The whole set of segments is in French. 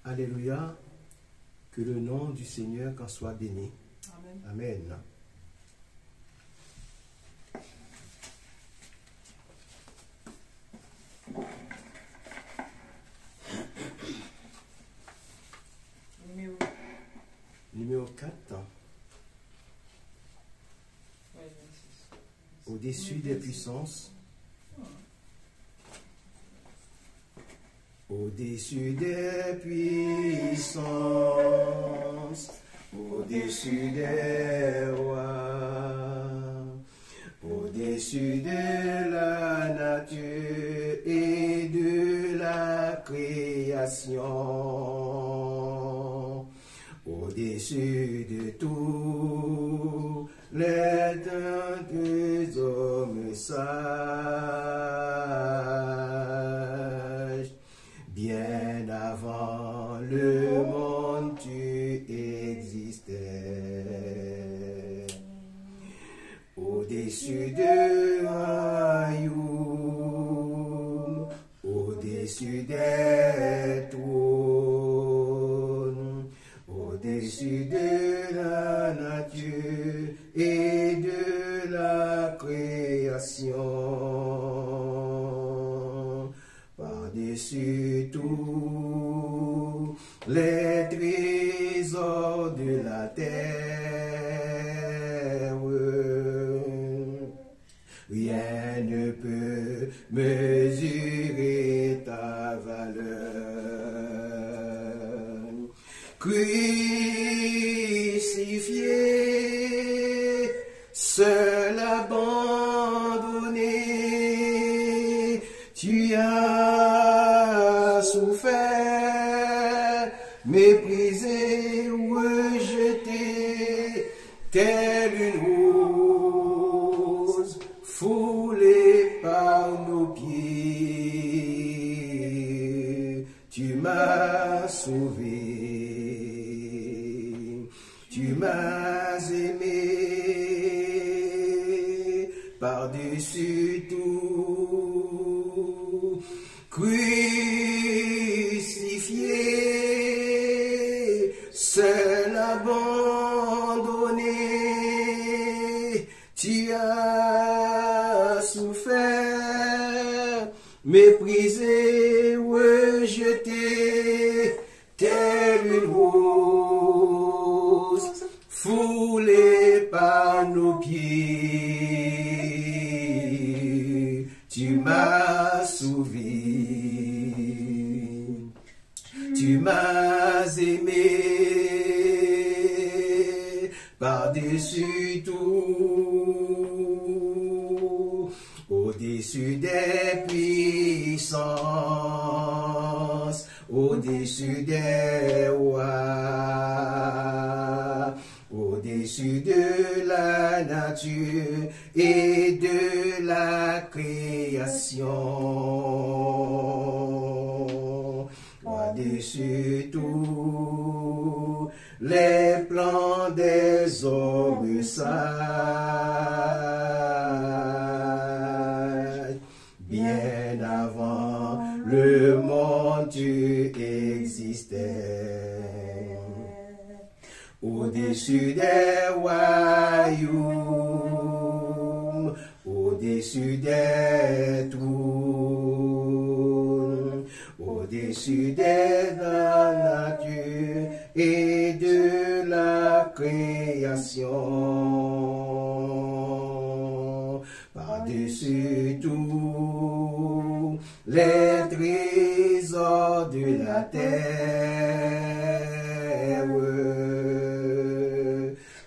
Alléluia. Que le nom du Seigneur qu'en soit béni. Amen. Amen. Numéro 4. Au-dessus des puissances. Au-dessus des puissances, au-dessus des rois, au-dessus de la nature et de la création, au-dessus de tous les deux hommes sages. Bien avant le monde, tu existais. Au-dessus de royaume, au-dessus des trônes, au-dessus de la nature et de la création. Par-dessus tous les trésors de la terre, rien ne peut mesurer ta valeur. Crucifié, seul abandonné, tu as souffert, méprisé, rejeté, telle une rose foulée par nos pieds. Tu m'as sauvé, tu m'as aimé par-dessus tout. Crucifié, seul abandonné, tu as souffert, méprisé, rejeté, telle une rose foulée par nos pieds. Tu m'as sauvé, tu m'as aimé par-dessus tout, au-dessus des puissances, au-dessus des rois, au-dessus de la nature et de la création, au-dessus tout les plans des hommes sages. Bien avant le monde, tu existais. Au-dessus des royaumes, au-dessus des trônes, au-dessus des natures et de la création, par-dessus tout les trésors de la terre,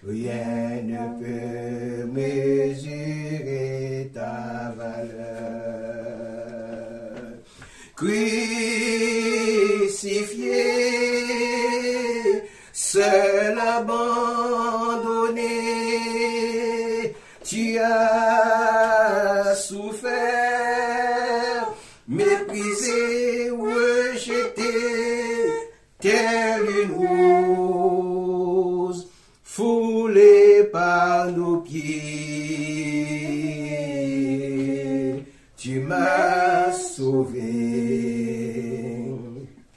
rien ne peut mesurer ta valeur. Crucifié, seul abandonné, tu as souffert, méprisé, rejeté, telle une rose foulée par nos pieds. Tu m'as sauvé,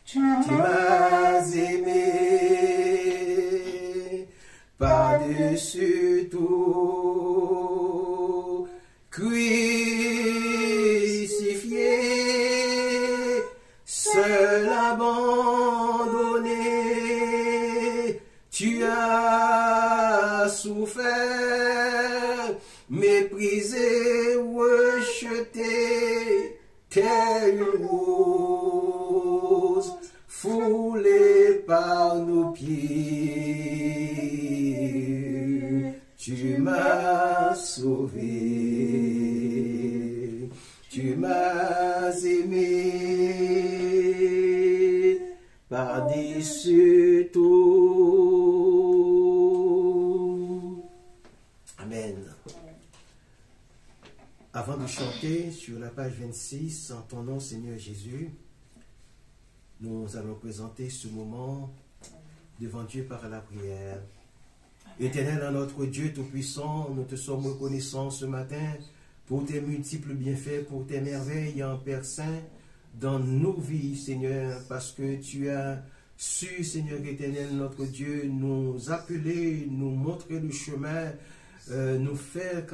tu m'as crucifié, seul abandonné, tu as souffert, méprisé, rejeté, telle une rose foulée par nos pieds. Tu m'as sauvé, tu m'as aimé par-dessus tout. Amen. Avant de chanter sur la page 26, en ton nom Seigneur Jésus, nous allons présenter ce moment devant Dieu par la prière. Éternel, notre Dieu Tout-Puissant, nous te sommes reconnaissants ce matin pour tes multiples bienfaits, pour tes merveilles en Père Saint dans nos vies, Seigneur, parce que tu as su, Seigneur éternel, notre Dieu, nous appeler, nous montrer le chemin, nous faire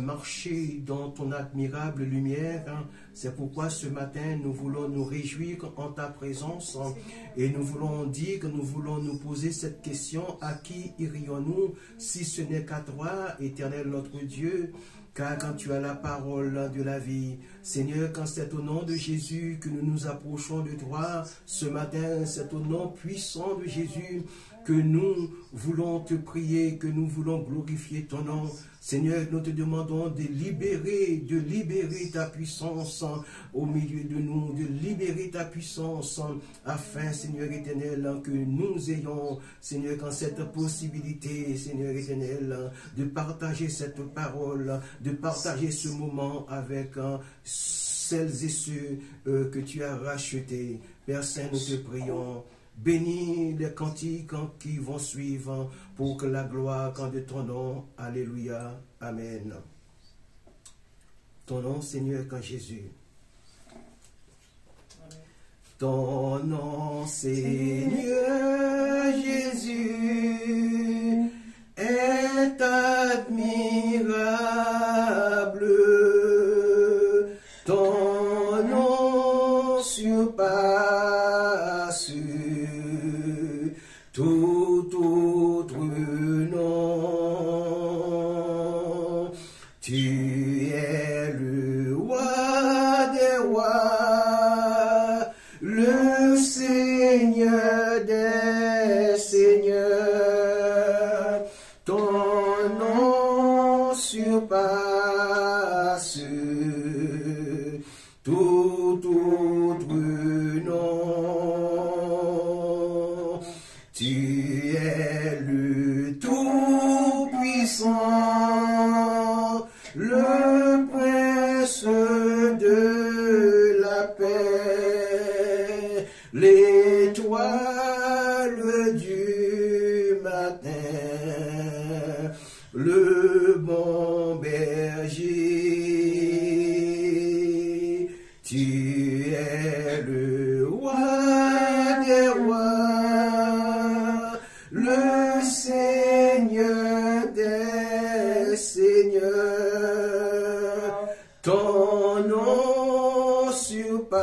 marcher dans ton admirable lumière. C'est pourquoi ce matin, nous voulons nous réjouir en ta présence et nous voulons dire que nous voulons nous poser cette question: à qui irions-nous si ce n'est qu'à toi, éternel notre Dieu? Car quand tu as la parole de la vie, Seigneur, quand c'est au nom de Jésus que nous nous approchons de toi, ce matin, c'est au nom puissant de Jésus que nous voulons te prier, que nous voulons glorifier ton nom. Seigneur, nous te demandons de libérer ta puissance au milieu de nous, de libérer ta puissance afin, Seigneur éternel, que nous ayons, Seigneur, quand cette possibilité, Seigneur éternel, de partager cette parole, de partager ce moment avec celles et ceux que tu as rachetés. Père Saint, nous te prions. Bénis les cantiques qui vont suivre pour que la gloire de ton nom. Alléluia. Amen. Ton nom, Seigneur, quand Jésus. Ton nom, Seigneur Jésus, est admirable. Ton nom surpasse tout autre nom. Tu es le roi des rois, le Seigneur des seigneurs. Ton nom surpasse tout autre nom. Tu es le Tout-Puissant, le Prince de la paix, l'étoile du matin, le bon berger. Tu es le roi des rois, le Seigneur des seigneurs. Ton nom surpasse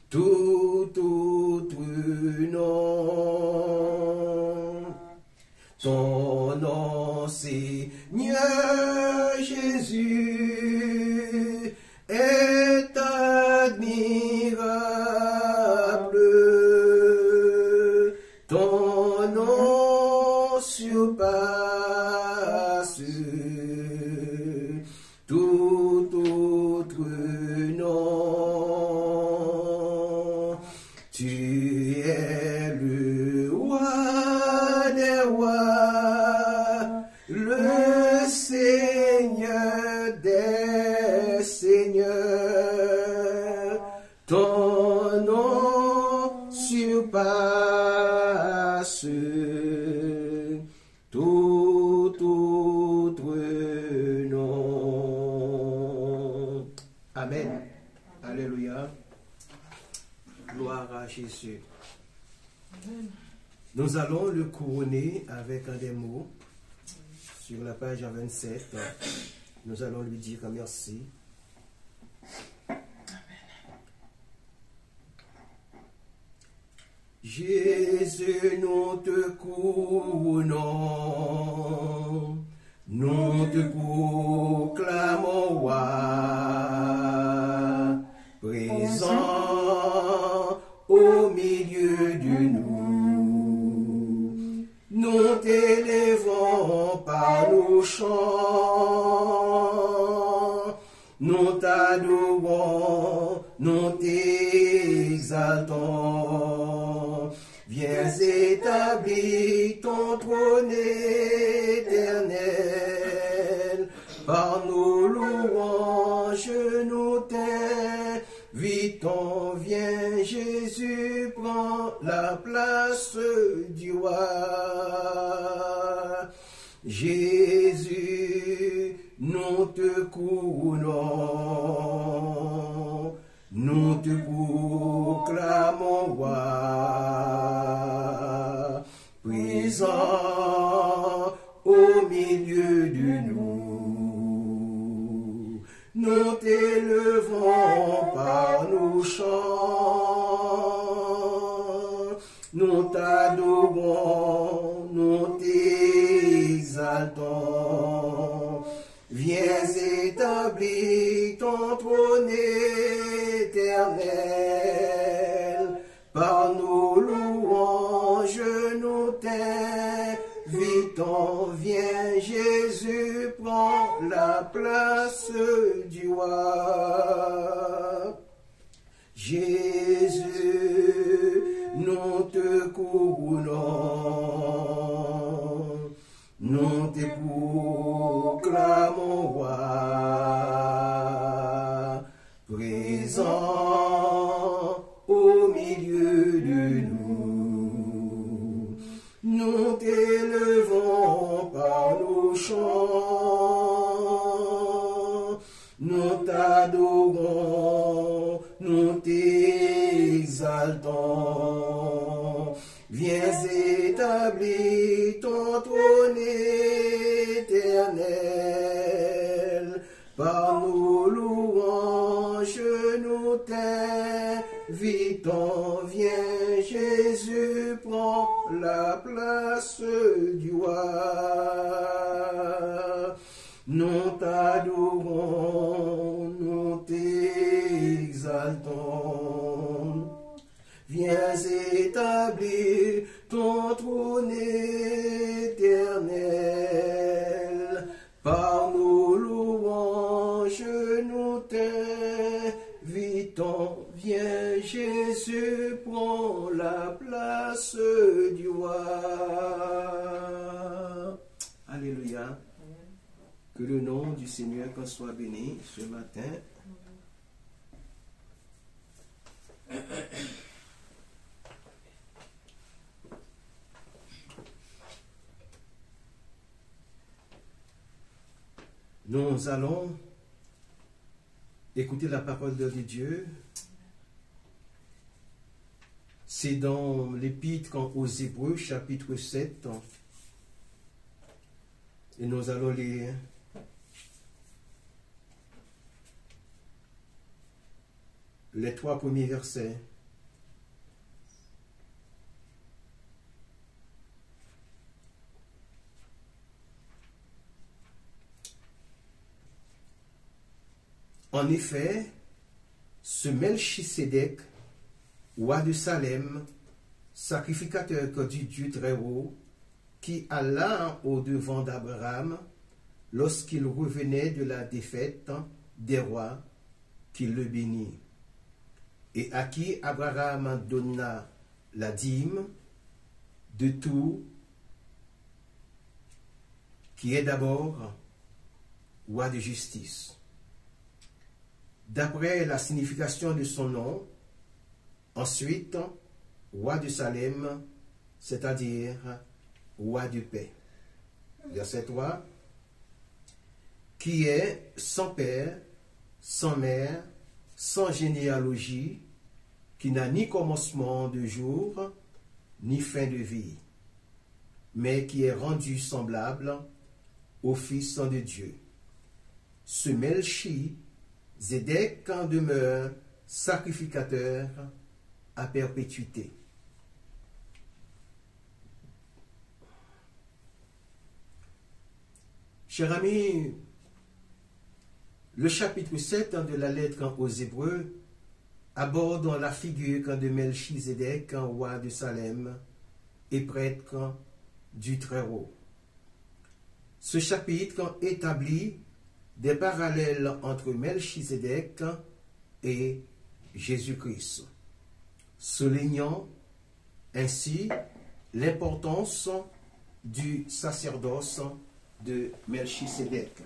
tout autre nom. Ton nom, Seigneur Jésus, est admirable. Ton nom surpasse tout autre nom. Tu es le roi des rois, le Seigneur des seigneurs. Ton nom surpasse tout autre nom. Amen. Alléluia. Gloire à Jésus. Nous allons le couronner avec un des mots sur la page 27. Nous allons lui dire merci. Jésus, nous te couronnons, nous te proclamons roi, présent au milieu de nous. Nous t'élèvons par nos chants, nous t'adorons, nous t'exaltons. Viens établir ton trône éternel, par nos louanges nous t'invitons. Viens Jésus, prends la place du roi. Jésus, nous te couronnons, nous te proclamons roi, présent au milieu de nous. Nous t'élevons par nos chants, nous t'adorons, nous t'exaltons. Viens établir ton trône éternel, par nos louanges nous t'invitons. Viens Jésus, prends la place du roi. Jésus, nous te couronnons, nous te proclamons roi, présent au milieu de nous. Nous t'élevons par nos chants, nous t'adorons, nous t'exaltons. Viens établir ton trône éternel, par nos louanges nous t'invitons. Viens Jésus, prends la place du roi. Nous t'adorons, nous t'exaltons. Viens établir ton trône éternel, par nos louanges nous t'invitons. Viens Jésus, prends la place du roi. Alléluia. Que le nom du Seigneur soit béni ce matin. Nous allons écouter la parole de Dieu. C'est dans l'Épître aux Hébreux, chapitre 7. Et nous allons lire les 3 premiers versets. En effet, ce Melchisédek, roi de Salem, sacrificateur du Dieu très haut, qui alla au-devant d'Abraham lorsqu'il revenait de la défaite des rois, qui le bénit, et à qui Abraham donna la dîme de tout, qui est d'abord roi de justice. D'après la signification de son nom, ensuite, roi de Salem, c'est-à-dire roi de paix. Verset 3. Qui est sans père, sans mère, sans généalogie, qui n'a ni commencement de jour, ni fin de vie, mais qui est rendu semblable au Fils de Dieu. Ce Melchizedek en demeure sacrificateur à perpétuité. Chers amis, le chapitre 7 de la lettre aux Hébreux aborde la figure de Melchizedek, roi de Salem et prêtre du Très-Haut. Ce chapitre établit des parallèles entre Melchizedek et Jésus-Christ, soulignant ainsi l'importance du sacerdoce de Melchizedek.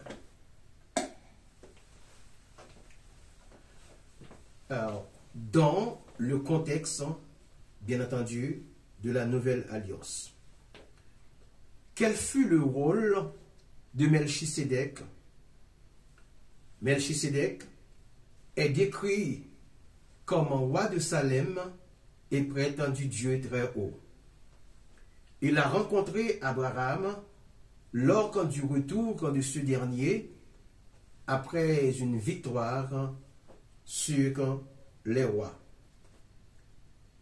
Alors, dans le contexte, bien entendu, de la Nouvelle Alliance. Quel fut le rôle de Melchizedek? Melchizedek est décrit comme un roi de Salem et prêtre du Dieu très haut. Il a rencontré Abraham lors du retour de ce dernier après une victoire sur les rois.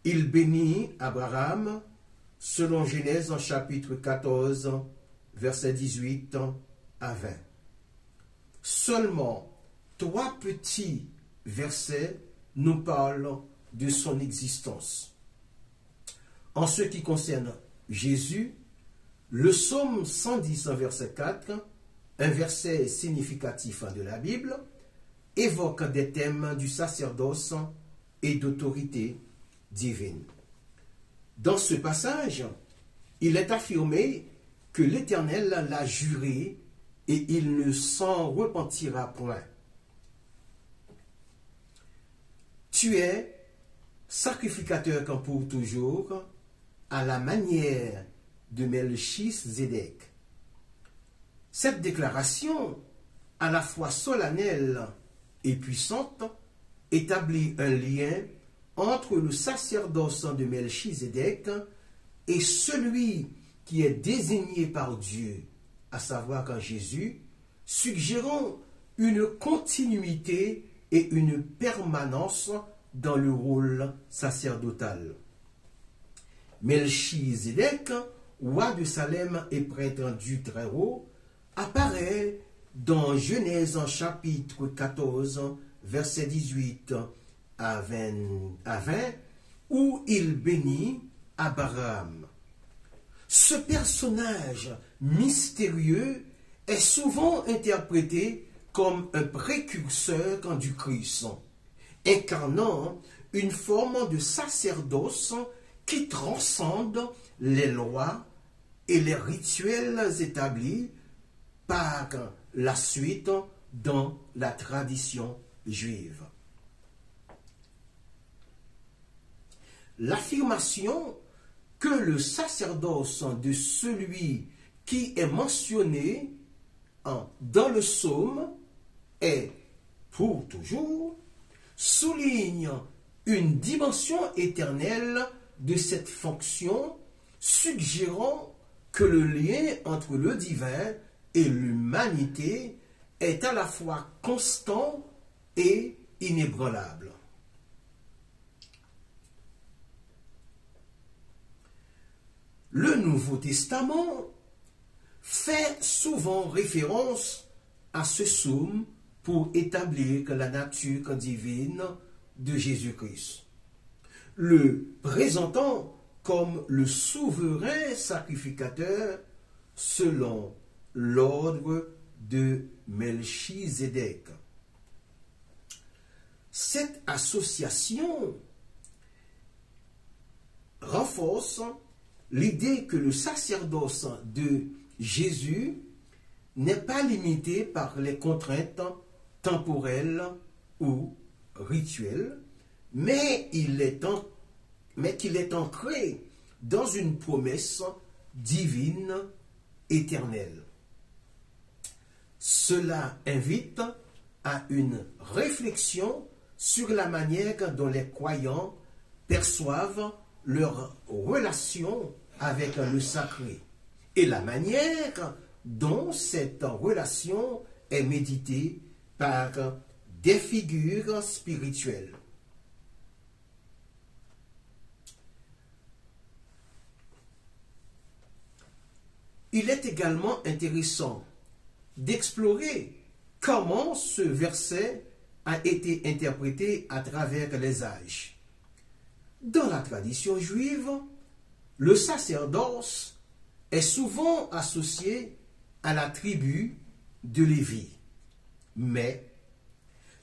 Il bénit Abraham selon Genèse en chapitre 14, versets 18 à 20. Seulement 3 petits versets nous parlent de son existence. En ce qui concerne Jésus, le psaume 110, verset 4, un verset significatif de la Bible, évoque des thèmes du sacerdoce et d'autorité divine. Dans ce passage, il est affirmé que l'Éternel l'a juré et il ne s'en repentira point. Tu es sacrificateur comme pour toujours, à la manière de Melchizedek. Cette déclaration, à la fois solennelle et puissante, établit un lien entre le sacerdoce de Melchizedek et celui qui est désigné par Dieu, à savoir qu'en Jésus, suggérant une continuité et une permanence dans le rôle sacerdotal. Melchizedek, roi de Salem et prêtre du Très-Haut, apparaît dans Genèse en chapitre 14, verset 18 à 20, où il bénit Abraham. Ce personnage mystérieux est souvent interprété comme un précurseur du Christ, incarnant une forme de sacerdoce qui transcende les lois et les rituels établis par la suite dans la tradition juive. L'affirmation que le sacerdoce de celui qui est mentionné dans le psaume est pour toujours souligne une dimension éternelle de cette fonction, suggérant que le lien entre le divin et l'humanité est à la fois constant et inébranlable. Le Nouveau Testament fait souvent référence à ce psaume pour établir que la nature divine de Jésus-Christ, le présentant comme le souverain sacrificateur selon l'ordre de Melchizedek. Cette association renforce l'idée que le sacerdoce de Jésus n'est pas limité par les contraintes temporelles ou rituelles, mais qu'il est ancré dans une promesse divine éternelle. Cela invite à une réflexion sur la manière dont les croyants perçoivent leur relation avec le sacré et la manière dont cette relation est méditée par des figures spirituelles. Il est également intéressant d'explorer comment ce verset a été interprété à travers les âges. Dans la tradition juive, le sacerdoce est souvent associé à la tribu de Lévi. Mais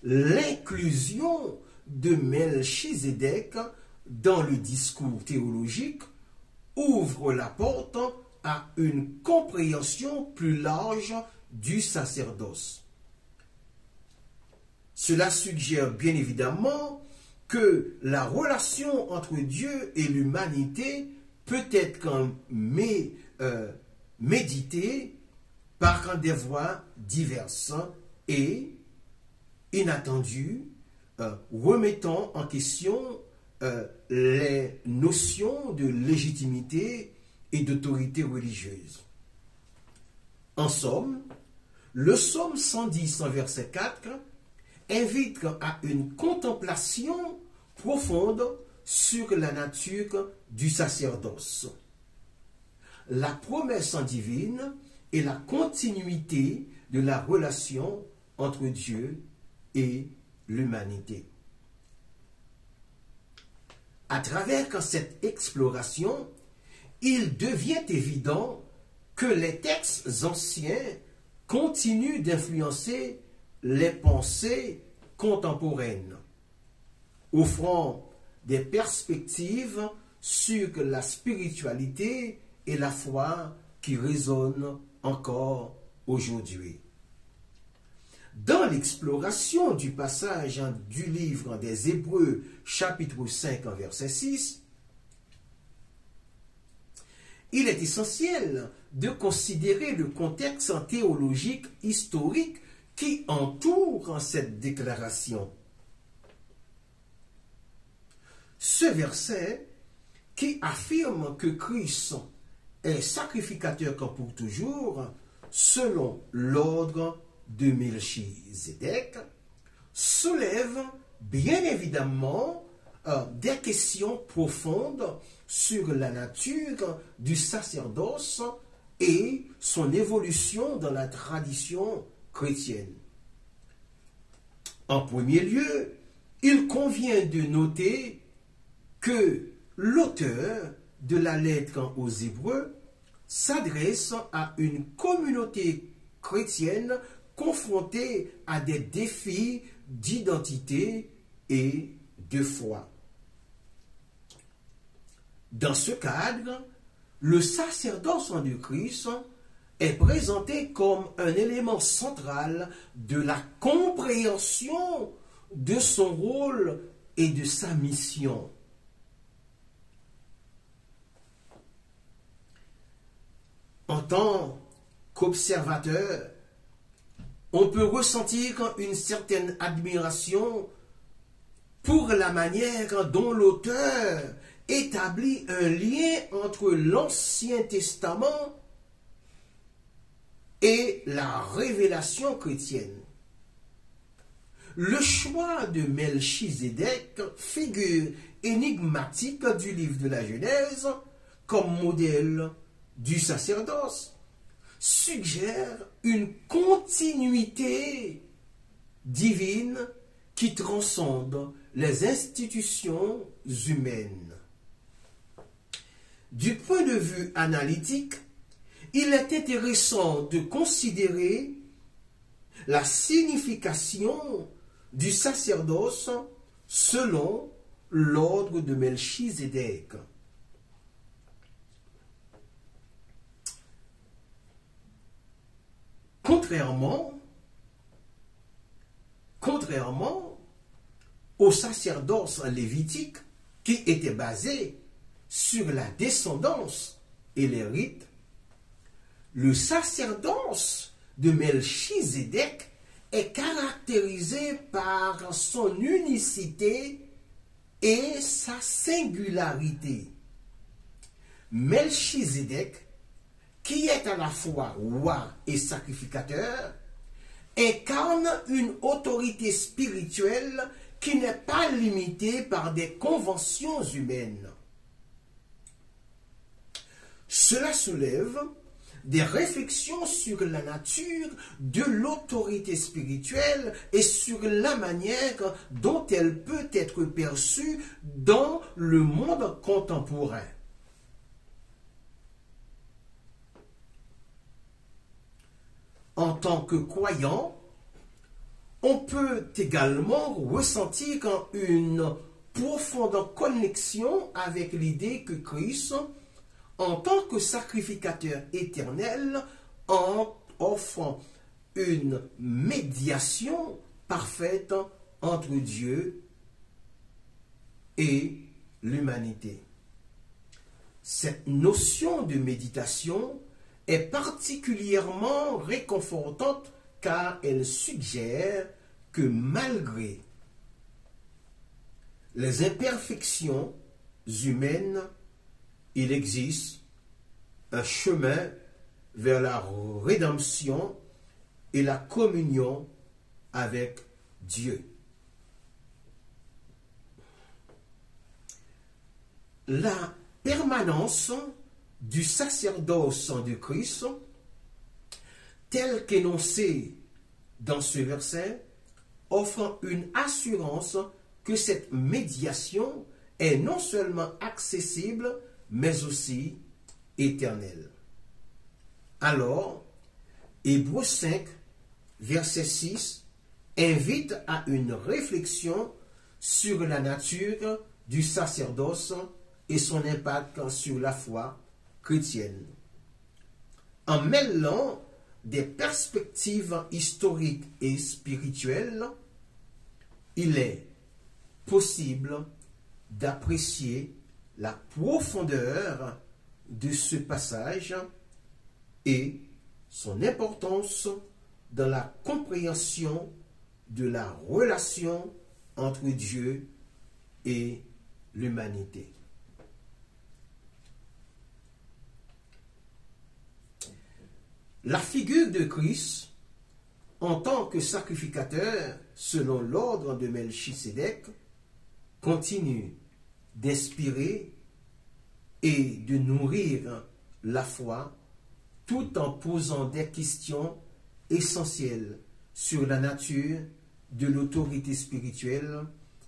l'inclusion de Melchizedek dans le discours théologique ouvre la porte à une compréhension plus large du sacerdoce. Cela suggère bien évidemment que la relation entre Dieu et l'humanité peut être méditée par des voies diverses et inattendues, remettant en question les notions de légitimité et d'autorité religieuse. En somme, le psaume 110 en verset 4 invite à une contemplation profonde sur la nature du sacerdoce. La promesse divine est la continuité de la relation entre Dieu et l'humanité. À travers cette exploration, il devient évident que les textes anciens continuent d'influencer les pensées contemporaines, offrant des perspectives sur la spiritualité et la foi qui résonnent encore aujourd'hui. Dans l'exploration du passage du livre des Hébreux, chapitre 5, verset 6, il est essentiel de considérer le contexte théologique historique qui entoure cette déclaration. Ce verset qui affirme que Christ est sacrificateur pour toujours, selon l'ordre de Melchizedek, soulève bien évidemment des questions profondes sur la nature du sacerdoce et son évolution dans la tradition chrétienne. En premier lieu, il convient de noter que l'auteur de la lettre aux Hébreux s'adresse à une communauté chrétienne confrontée à des défis d'identité et de foi. Dans ce cadre, le sacerdoce de Christ est présenté comme un élément central de la compréhension de son rôle et de sa mission. En tant qu'observateur, on peut ressentir une certaine admiration pour la manière dont l'auteur établit un lien entre l'Ancien Testament et la révélation chrétienne. Le choix de Melchizedek, figure énigmatique du livre de la Genèse, comme modèle du sacerdoce, suggère une continuité divine qui transcende les institutions humaines. Du point de vue analytique, il est intéressant de considérer la signification du sacerdoce selon l'ordre de Melchizedek. Contrairement au sacerdoce lévitique qui était basé sur la descendance et les rites, le sacerdoce de Melchizedek est caractérisé par son unicité et sa singularité. Melchizedek qui est à la fois roi et sacrificateur, incarne une autorité spirituelle qui n'est pas limitée par des conventions humaines. Cela soulève des réflexions sur la nature de l'autorité spirituelle et sur la manière dont elle peut être perçue dans le monde contemporain. En tant que croyant, on peut également ressentir une profonde connexion avec l'idée que Christ, en tant que sacrificateur éternel, en offre une médiation parfaite entre Dieu et l'humanité. Cette notion de méditation est particulièrement réconfortante car elle suggère que malgré les imperfections humaines, il existe un chemin vers la rédemption et la communion avec Dieu. La permanence du sacerdoce de Christ, tel qu'énoncé dans ce verset, offre une assurance que cette médiation est non seulement accessible, mais aussi éternelle. Alors, Hébreux 5, verset 6, invite à une réflexion sur la nature du sacerdoce et son impact sur la foi chrétienne. En mêlant des perspectives historiques et spirituelles, il est possible d'apprécier la profondeur de ce passage et son importance dans la compréhension de la relation entre Dieu et l'humanité. La figure de Christ, en tant que sacrificateur, selon l'ordre de Melchisédek, continue d'inspirer et de nourrir la foi tout en posant des questions essentielles sur la nature de l'autorité spirituelle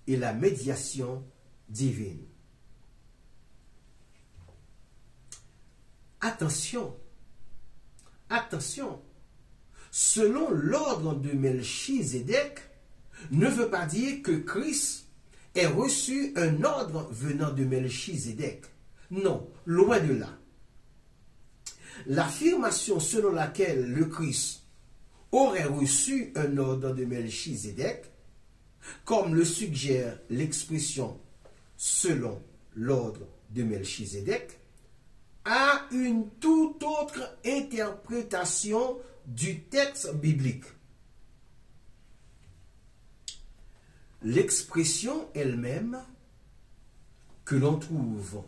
et la médiation divine. Attention, selon l'ordre de Melchisédek ne veut pas dire que Christ ait reçu un ordre venant de Melchisédek. Non, loin de là. L'affirmation selon laquelle le Christ aurait reçu un ordre de Melchisédek, comme le suggère l'expression selon l'ordre de Melchisédek, a une toute autre interprétation du texte biblique. L'expression elle-même, que l'on trouve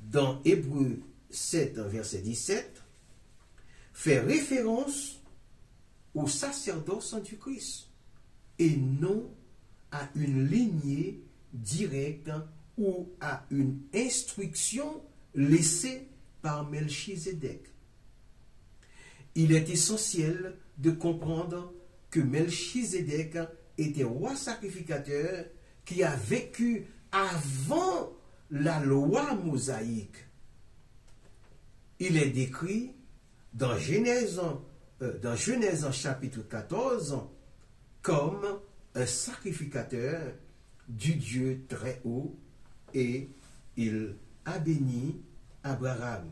dans Hébreux 7, verset 17, fait référence au sacerdoce du Christ et non à une lignée directe ou à une instruction laissée par Melchisédek. Il est essentiel de comprendre que Melchisédek était roi sacrificateur qui a vécu avant la loi mosaïque. Il est décrit dans Genèse chapitre 14 comme un sacrificateur du Dieu très haut et il a béni Abraham.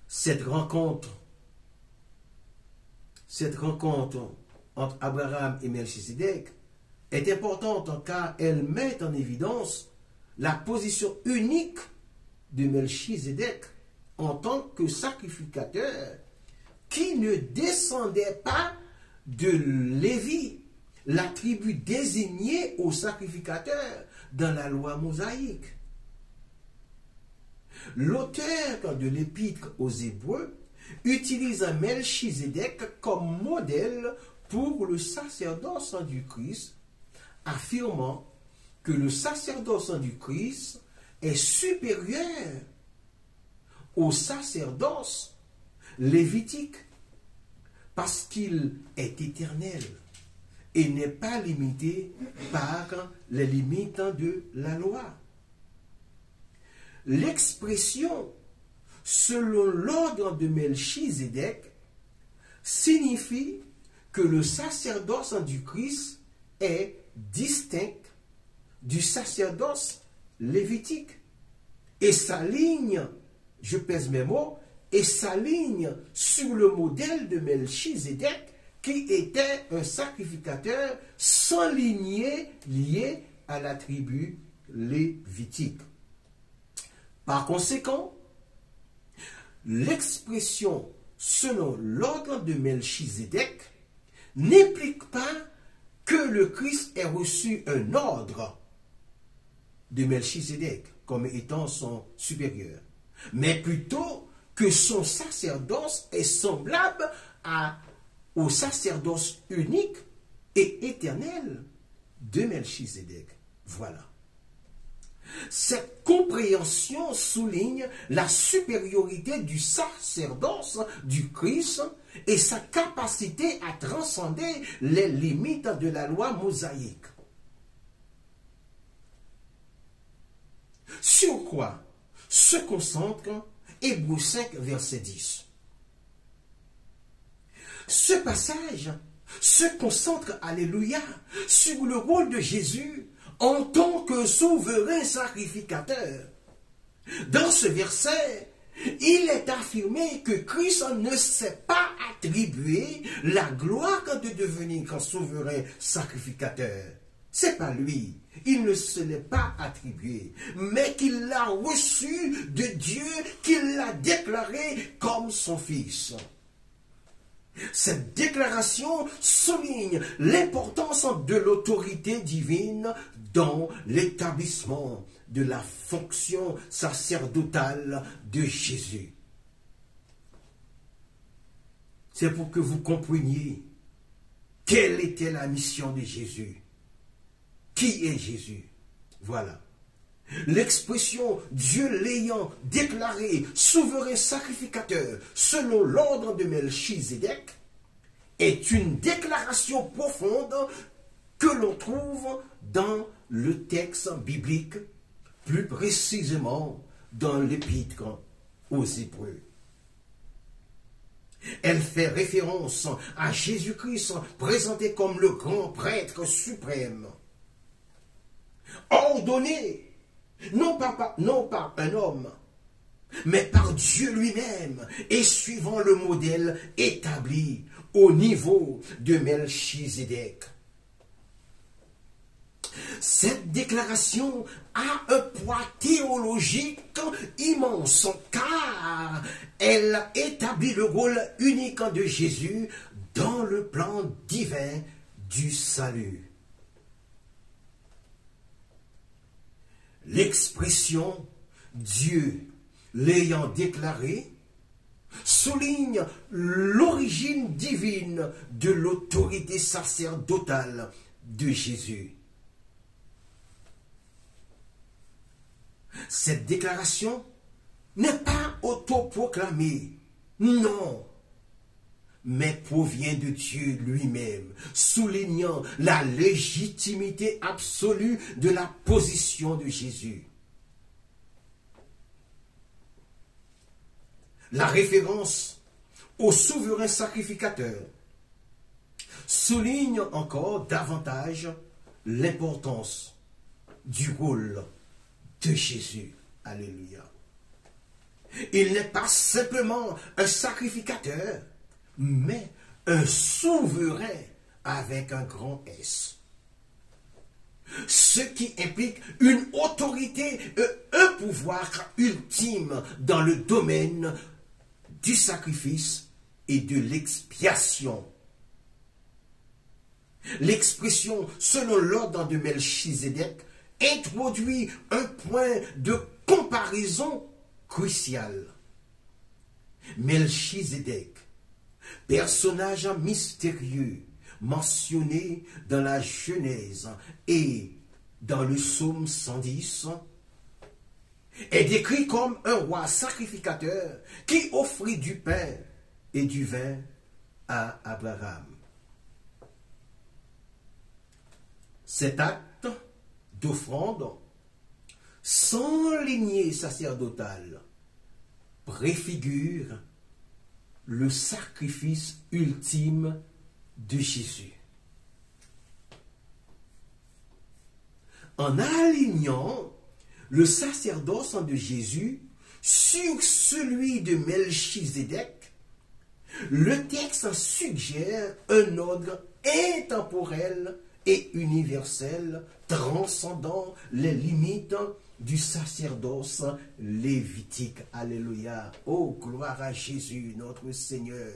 Cette rencontre entre Abraham et Melchisédek est importante car elle met en évidence la position unique de Melchisédek en tant que sacrificateur qui ne descendait pas de Lévi, la tribu désignée au sacrificateur dans la loi mosaïque. L'auteur de l'épître aux Hébreux utilise Melchizedek comme modèle pour le sacerdoce du Christ, affirmant que le sacerdoce du Christ est supérieur au sacerdoce lévitique parce qu'il est éternel et n'est pas limité par les limites de la loi. L'expression « selon l'ordre de Melchizedek » signifie que le sacerdoce du Christ est distinct du sacerdoce lévitique et s'aligne, je pèse mes mots, et s'aligne sur le modèle de Melchizedek qui était un sacrificateur sans lignée liée à la tribu lévitique. Par conséquent, l'expression selon l'ordre de Melchizedek n'implique pas que le Christ ait reçu un ordre de Melchizedek comme étant son supérieur, mais plutôt que son sacerdoce est semblable au sacerdoce unique et éternel de Melchizedek. Voilà. Cette compréhension souligne la supériorité du sacerdoce du Christ et sa capacité à transcender les limites de la loi mosaïque. Sur quoi se concentre Hébreux 5, verset 10. Ce passage se concentre, alléluia, sur le rôle de Jésus en tant que souverain sacrificateur. Dans ce verset, il est affirmé que Christ ne s'est pas attribué la gloire de devenir un souverain sacrificateur. C'est pas lui, il ne se l'est pas attribué, mais qu'il l'a reçu de Dieu, qu'il l'a déclaré comme son Fils. Cette déclaration souligne l'importance de l'autorité divine dans l'établissement de la fonction sacerdotale de Jésus. C'est pour que vous compreniez quelle était la mission de Jésus. Qui est Jésus? Voilà. L'expression Dieu l'ayant déclaré souverain sacrificateur selon l'ordre de Melchizedek est une déclaration profonde que l'on trouve dans le texte biblique, plus précisément dans l'épître aux Hébreux. Elle fait référence à Jésus-Christ présenté comme le grand prêtre suprême, ordonné non par un homme, mais par Dieu lui-même et suivant le modèle établi au niveau de Melchizedek. Cette déclaration a un poids théologique immense car elle établit le rôle unique de Jésus dans le plan divin du salut. L'expression Dieu l'ayant déclaré souligne l'origine divine de l'autorité sacerdotale de Jésus. Cette déclaration n'est pas autoproclamée, non, mais provient de Dieu lui-même, soulignant la légitimité absolue de la position de Jésus. La référence au souverain sacrificateur souligne encore davantage l'importance du rôle de Jésus. Alléluia. Il n'est pas simplement un sacrificateur, mais un souverain avec un grand S. Ce qui implique une autorité et un pouvoir ultime dans le domaine du sacrifice et de l'expiation. L'expression selon l'ordre de Melchizedek introduit un point de comparaison crucial. Melchizedek, personnage mystérieux mentionné dans la Genèse et dans le psaume 110, est décrit comme un roi sacrificateur qui offrit du pain et du vin à Abraham. Cet acte d'offrande sans lignée sacerdotale préfigure le sacrifice ultime de Jésus. En alignant le sacerdoce de Jésus sur celui de Melchizedek, le texte suggère un ordre intemporel et universel transcendant les limites du sacerdoce lévitique. Alléluia. Oh, gloire à Jésus, notre Seigneur,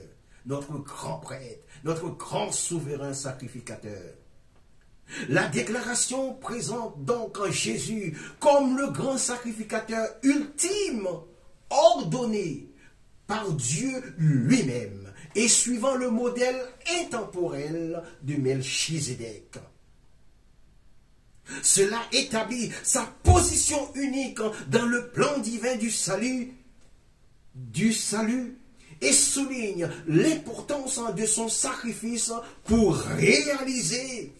notre grand prêtre, notre grand souverain sacrificateur. La déclaration présente donc Jésus comme le grand sacrificateur ultime, ordonné par Dieu lui-même et suivant le modèle intemporel de Melchizedek. Cela établit sa position unique dans le plan divin du salut et souligne l'importance de son sacrifice pour réaliser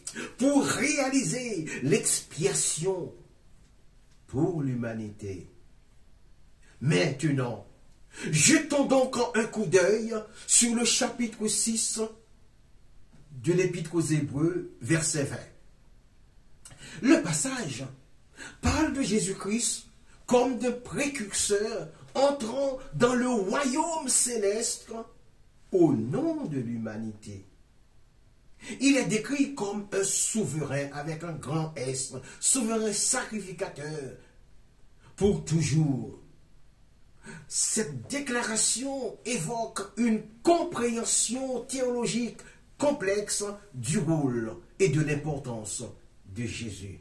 l'expiation pour l'humanité. Maintenant, jetons donc un coup d'œil sur le chapitre 6 de l'Épître aux Hébreux, verset 20. Le passage parle de Jésus-Christ comme de précurseur entrant dans le royaume céleste au nom de l'humanité. Il est décrit comme un souverain avec un grand S, souverain sacrificateur pour toujours. Cette déclaration évoque une compréhension théologique complexe du rôle et de l'importance de Jésus.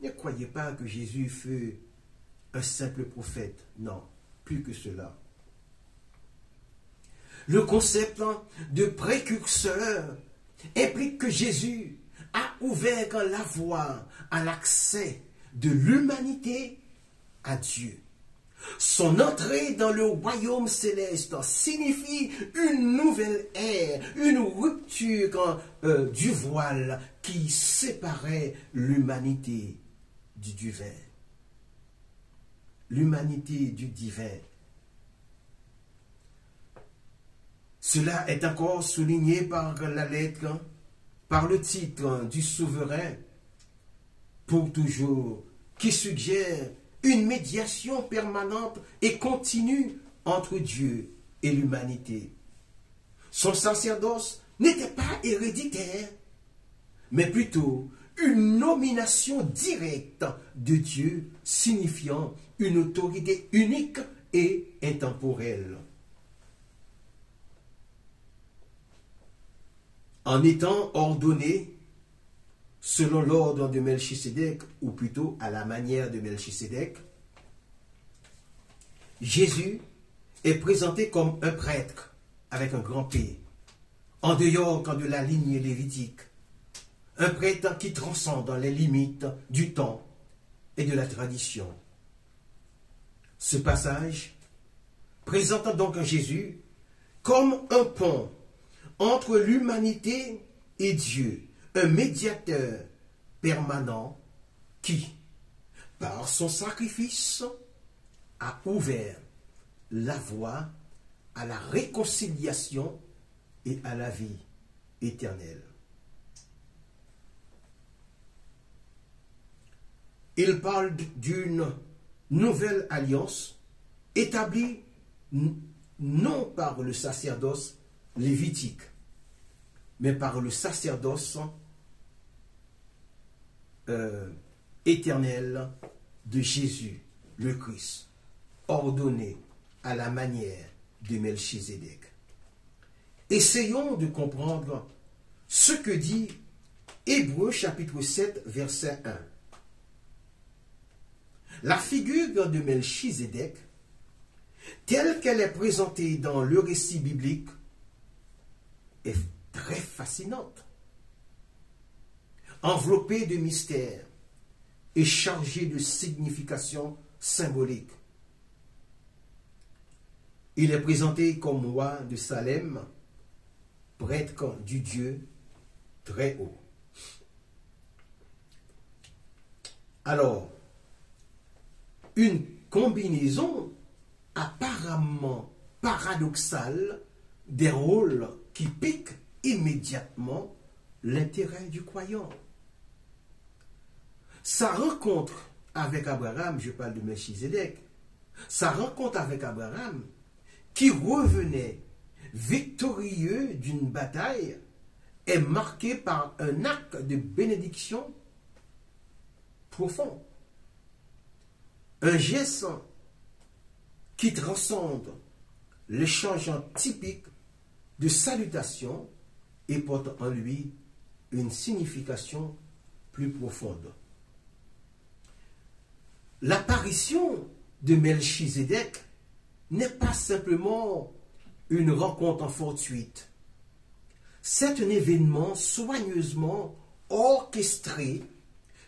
Ne croyez pas que Jésus fut un simple prophète. Non, plus que cela. Le concept de précurseur implique que Jésus a ouvert la voie à l'accès de l'humanité à Dieu. Son entrée dans le royaume céleste signifie une nouvelle ère, une rupture du voile qui séparait l'humanité du divin. L'humanité du divin. Cela est encore souligné par la lettre, par le titre du souverain pour toujours, qui suggère une médiation permanente et continue entre Dieu et l'humanité. Son sacerdoce n'était pas héréditaire, mais plutôt une nomination directe de Dieu, signifiant une autorité unique et intemporelle. En étant ordonné selon l'ordre de Melchisédek, ou plutôt à la manière de Melchisédek, Jésus est présenté comme un prêtre avec un grand P, en dehors de la lignée lévitique, un prêtre qui transcende les limites du temps et de la tradition. Ce passage présente donc Jésus comme un pont entre l'humanité et Dieu, un médiateur permanent qui, par son sacrifice, a ouvert la voie à la réconciliation et à la vie éternelle. Il parle d'une nouvelle alliance établie non par le sacerdoce lévitique, mais par le sacerdoce éternel de Jésus, le Christ, ordonné à la manière de Melchizedek. Essayons de comprendre ce que dit Hébreux chapitre 7, verset 1. La figure de Melchizedek, telle qu'elle est présentée dans le récit biblique, est très fascinante. Enveloppée de mystères et chargée de significations symboliques. Il est présenté comme roi de Salem, prêtre du Dieu très haut. Alors, une combinaison apparemment paradoxale des rôles qui piquent immédiatement l'intérêt du croyant. Sa rencontre avec Abraham, je parle de Melchizedek, sa rencontre avec Abraham, qui revenait victorieux d'une bataille, est marquée par un acte de bénédiction profond. Un geste qui transcende l'échange typique de salutation et porte en lui une signification plus profonde. L'apparition de Melchizedek n'est pas simplement une rencontre fortuite. C'est un événement soigneusement orchestré,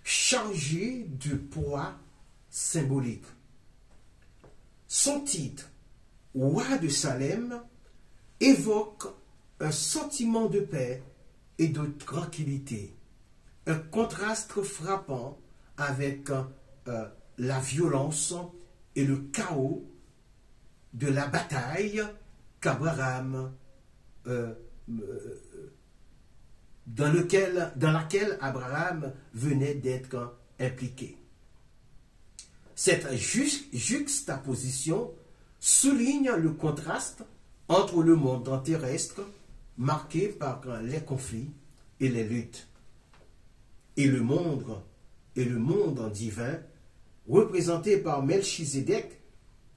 chargé de poids symbolique. Son titre, roi de Salem, évoque un sentiment de paix et de tranquillité, un contraste frappant avec la violence et le chaos de la bataille qu'Abraham, dans laquelle Abraham venait d'être impliqué. Cette juxtaposition souligne le contraste entre le monde terrestre, marqué par les conflits et les luttes, et le monde divin, représenté par Melchizedek,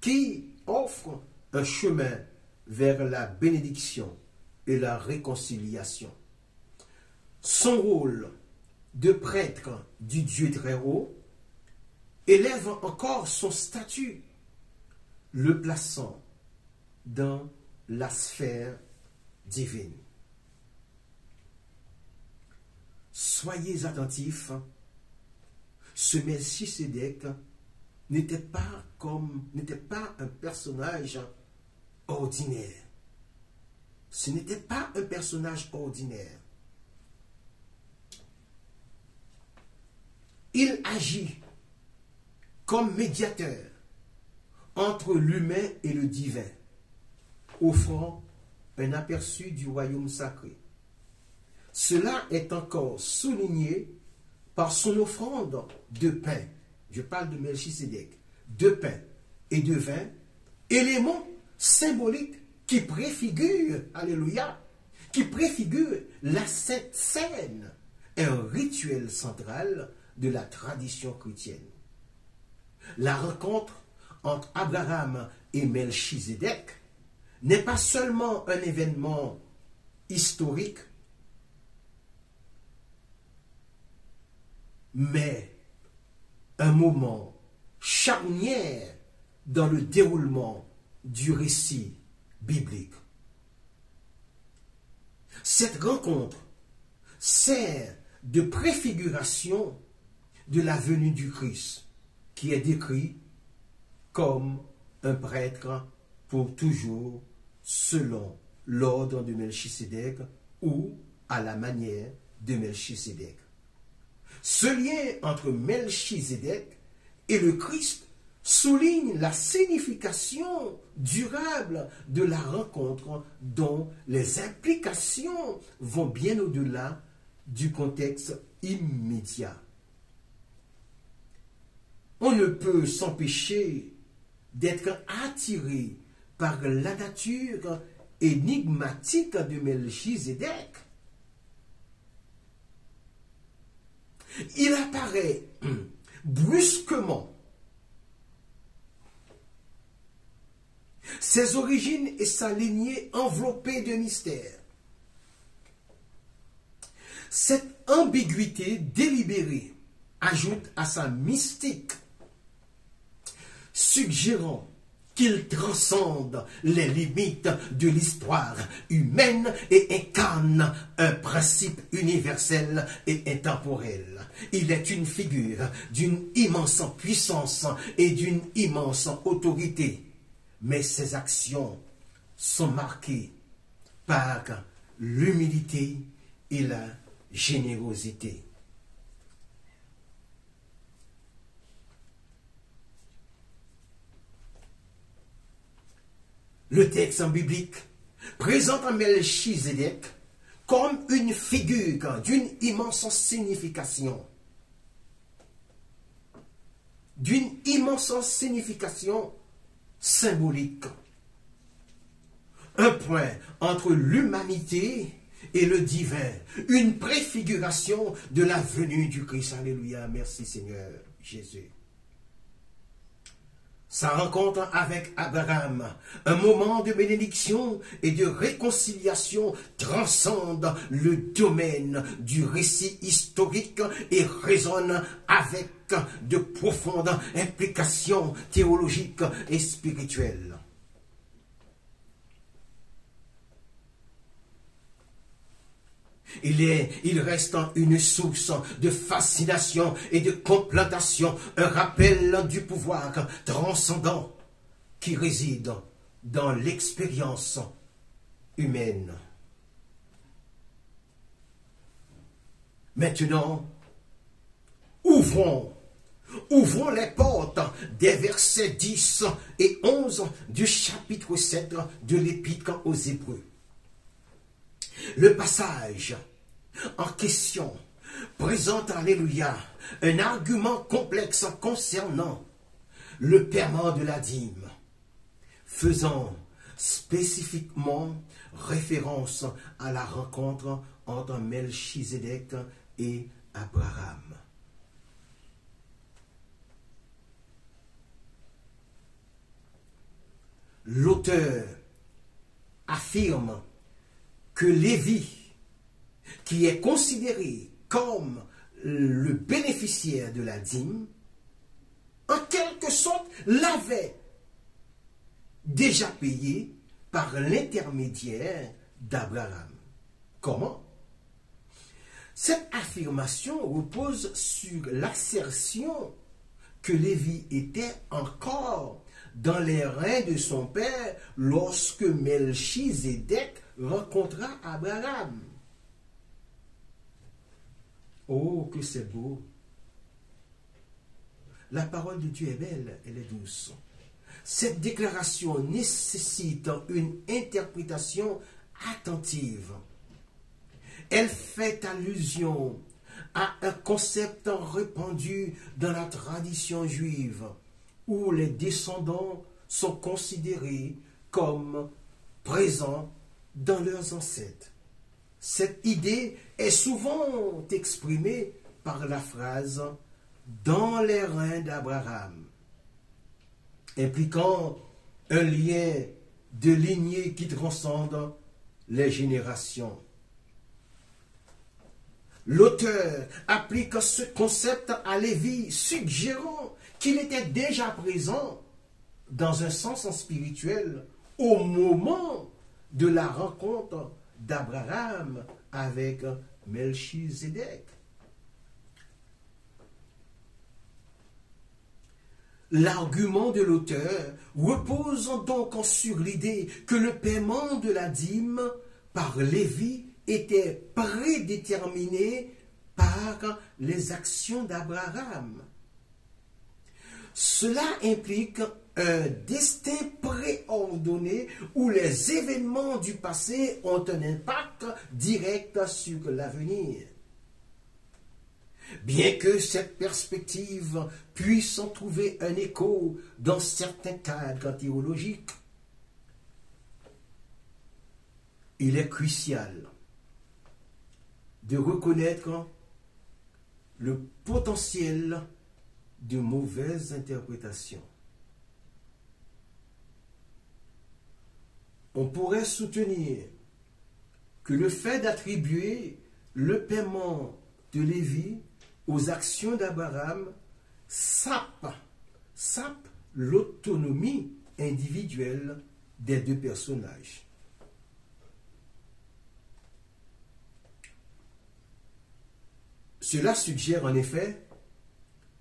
qui offre un chemin vers la bénédiction et la réconciliation. Son rôle de prêtre du Dieu très haut élève encore son statut, le plaçant dans la sphère divine. Soyez attentifs, ce Melchizedek n'était pas un personnage ordinaire. Ce n'était pas un personnage ordinaire. Il agit comme médiateur entre l'humain et le divin, offrant un aperçu du royaume sacré. Cela est encore souligné par son offrande de pain. Je parle de Melchizedek, de pain et de vin, éléments symboliques qui préfigurent, alléluia, qui préfigurent la Sainte Seine, un rituel central de la tradition chrétienne. La rencontre entre Abraham et Melchizedek n'est pas seulement un événement historique, mais un moment charnière dans le déroulement du récit biblique. Cette rencontre sert de préfiguration de la venue du Christ, qui est décrit comme un prêtre pour toujours, selon l'ordre de Melchizedek ou à la manière de Melchizedek. Ce lien entre Melchizedek et le Christ souligne la signification durable de la rencontre dont les implications vont bien au-delà du contexte immédiat. On ne peut s'empêcher d'être attiré par la nature énigmatique de Melchizedek. Il apparaît brusquement. Ses origines et sa lignée enveloppées de mystère. Cette ambiguïté délibérée ajoute à sa mystique suggérant qu'il transcende les limites de l'histoire humaine et incarne un principe universel et intemporel. Il est une figure d'une immense puissance et d'une immense autorité, mais ses actions sont marquées par l'humilité et la générosité. Le texte biblique présente Melchizedek comme une figure d'une immense signification. D'une immense signification symbolique. Un point entre l'humanité et le divin. Une préfiguration de la venue du Christ. Alléluia. Merci Seigneur Jésus. Sa rencontre avec Abraham, un moment de bénédiction et de réconciliation, transcende le domaine du récit historique et résonne avec de profondes implications théologiques et spirituelles. Il reste une source de fascination et de complantation, un rappel du pouvoir transcendant qui réside dans l'expérience humaine. Maintenant, ouvrons les portes des versets 10 et 11 du chapitre 7 de l'Épître aux Hébreux. Le passage en question présente, alléluia, un argument complexe concernant le paiement de la dîme, faisant spécifiquement référence à la rencontre entre Melchizedek et Abraham. L'auteur affirme que Lévi, qui est considéré comme le bénéficiaire de la dîme, en quelque sorte l'avait déjà payé par l'intermédiaire d'Abraham. Comment? Cette affirmation repose sur l'assertion que Lévi était encore dans les reins de son père lorsque Melchizedek rencontra Abraham. Oh, que c'est beau! La parole de Dieu est belle, elle est douce. Cette déclaration nécessite une interprétation attentive. Elle fait allusion à un concept répandu dans la tradition juive, où les descendants sont considérés comme présents dans leurs ancêtres. Cette idée est souvent exprimée par la phrase « dans les reins d'Abraham », impliquant un lien de lignée qui transcende les générations. L'auteur applique ce concept à Lévi, suggérant qu'il était déjà présent dans un sens spirituel au moment de la rencontre d'Abraham avec Melchizedek. L'argument de l'auteur repose donc sur l'idée que le paiement de la dîme par Lévi était prédéterminé par les actions d'Abraham. Cela implique un destin préordonné où les événements du passé ont un impact direct sur l'avenir. Bien que cette perspective puisse en trouver un écho dans certains cadres théologiques, il est crucial de reconnaître le potentiel de mauvaises interprétations. On pourrait soutenir que le fait d'attribuer le paiement de Lévi aux actions d'Abraham sape l'autonomie individuelle des deux personnages. Cela suggère en effet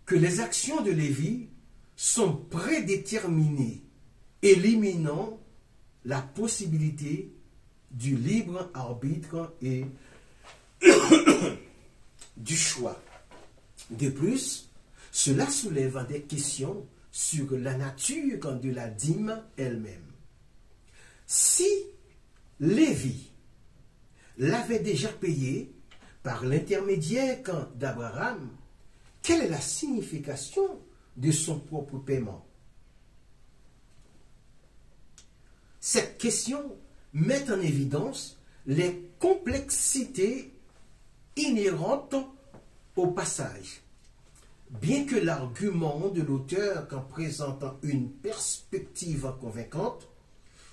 que les actions de Lévi sont prédéterminées, éliminant la possibilité du libre arbitre et du choix. De plus, cela soulève des questions sur la nature de la dîme elle-même. Si Lévi l'avait déjà payé par l'intermédiaire d'Abraham, quelle est la signification de son propre paiement? Cette question met en évidence les complexités inhérentes au passage. Bien que l'argument de l'auteur présente une perspective convaincante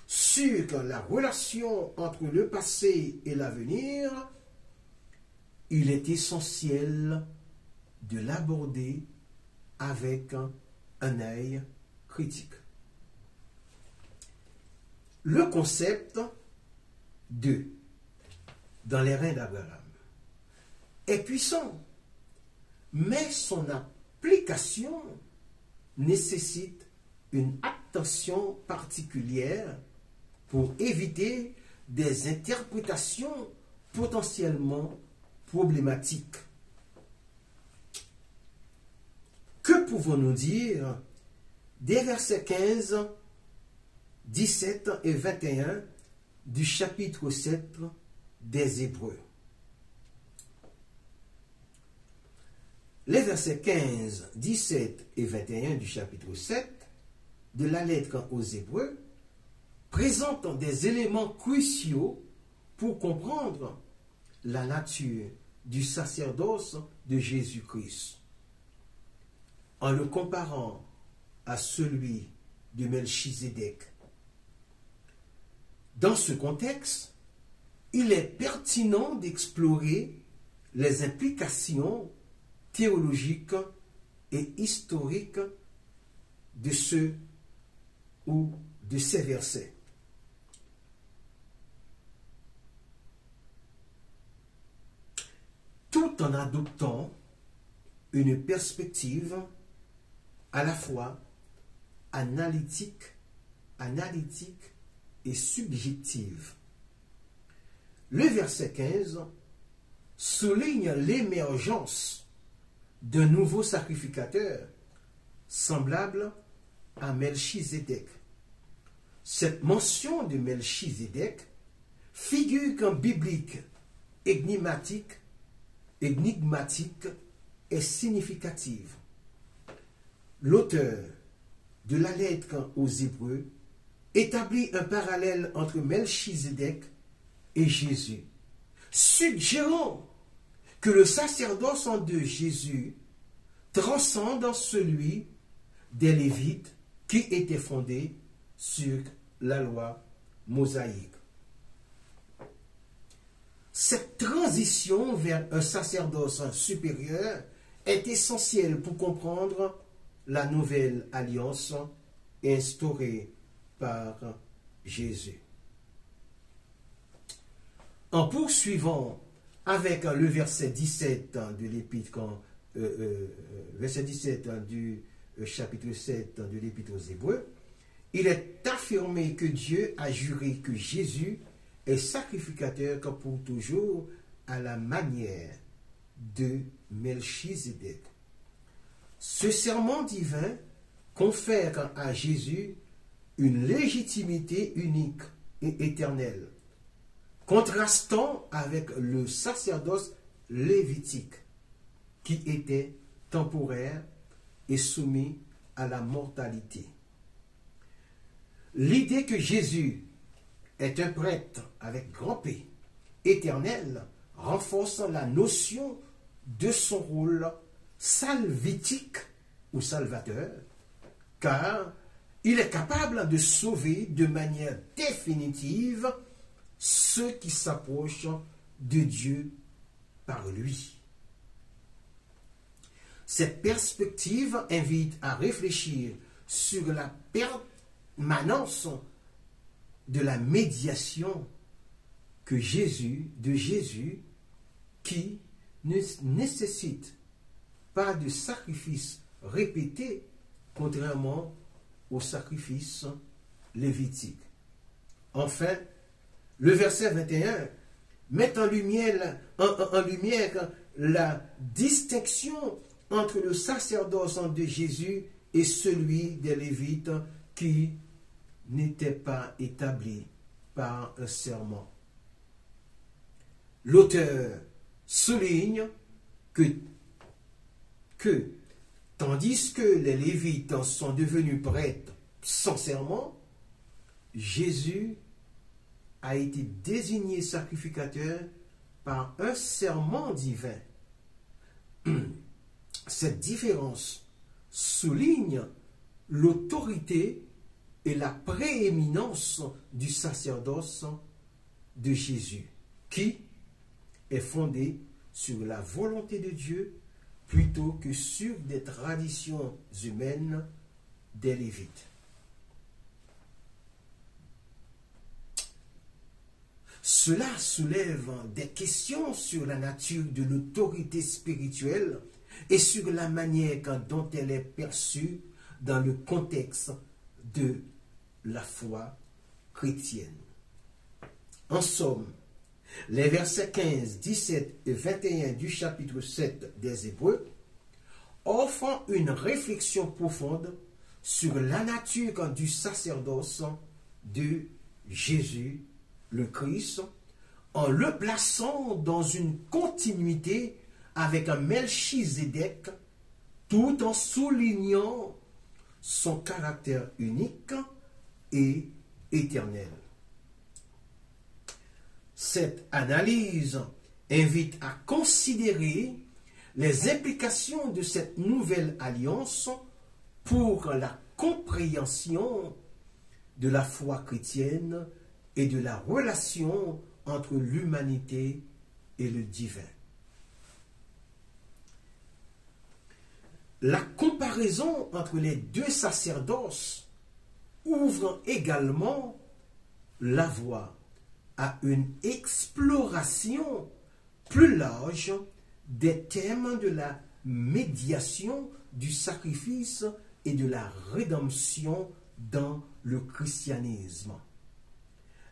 sur la relation entre le passé et l'avenir, il est essentiel de l'aborder avec un œil critique. Le concept de dans les reins d'Abraham est puissant, mais son application nécessite une attention particulière pour éviter des interprétations potentiellement problématiques. Que pouvons-nous dire des versets 15, 17 et 21 du chapitre 7 des Hébreux? Les versets 15, 17 et 21 du chapitre 7 de la lettre aux Hébreux présentent des éléments cruciaux pour comprendre la nature du sacerdoce de Jésus-Christ. En le comparant à celui de Melchizedek. Dans ce contexte, il est pertinent d'explorer les implications théologiques et historiques de ce ou de ces versets. Tout en adoptant une perspective à la fois analytique et subjective. Le verset 15 souligne l'émergence d'un nouveau sacrificateur semblable à Melchizedek. Cette mention de Melchizedek figure qu'en biblique énigmatique et significative. L'auteur de la lettre aux Hébreux établit un parallèle entre Melchizedek et Jésus, suggérant que le sacerdoce de Jésus transcende celui des Lévites qui était fondé sur la loi mosaïque. Cette transition vers un sacerdoce supérieur est essentielle pour comprendre la nouvelle alliance instaurée par Jésus. En poursuivant avec le verset 17 de l'épître, verset 17 du chapitre 7 de l'épître aux Hébreux, il est affirmé que Dieu a juré que Jésus est sacrificateur pour toujours à la manière de Melchizedek. Ce serment divin confère à Jésus une légitimité unique et éternelle, contrastant avec le sacerdoce lévitique, qui était temporaire et soumis à la mortalité. L'idée que Jésus est un prêtre avec grand P, éternel, renforce la notion de son rôle salvitique ou salvateur, car il est capable de sauver de manière définitive ceux qui s'approchent de Dieu par lui. Cette perspective invite à réfléchir sur la permanence de la médiation de Jésus, qui ne nécessite pas de sacrifice répété, contrairement au sacrifice lévitique. Enfin, le verset 21 met en lumière la distinction entre le sacerdoce de Jésus et celui des Lévites qui n'était pas établi par un serment. L'auteur souligne que tandis que les Lévites sont devenus prêtres sans serment, Jésus a été désigné sacrificateur par un serment divin. Cette différence souligne l'autorité et la prééminence du sacerdoce de Jésus, qui est fondé sur la volonté de Dieu plutôt que sur des traditions humaines des Lévites. Cela soulève des questions sur la nature de l'autorité spirituelle et sur la manière dont elle est perçue dans le contexte de la foi chrétienne. En somme, les versets 15, 17 et 21 du chapitre 7 des Hébreux offrent une réflexion profonde sur la nature du sacerdoce de Jésus le Christ, en le plaçant dans une continuité avec un Melchizedek, tout en soulignant son caractère unique et éternel. Cette analyse invite à considérer les implications de cette nouvelle alliance pour la compréhension de la foi chrétienne et de la relation entre l'humanité et le divin. La comparaison entre les deux sacerdoces ouvre également la voie à une exploration plus large des thèmes de la médiation, du sacrifice et de la rédemption dans le christianisme.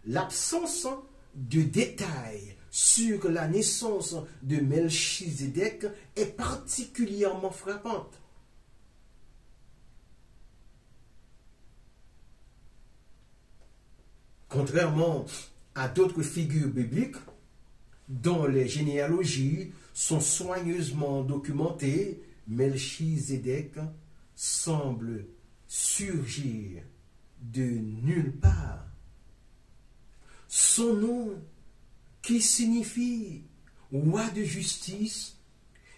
L'absence de détails sur la naissance de Melchizedek est particulièrement frappante. Contrairement à d'autres figures bibliques dont les généalogies sont soigneusement documentées, Melchizedek semble surgir de nulle part. Son nom, qui signifie roi de justice,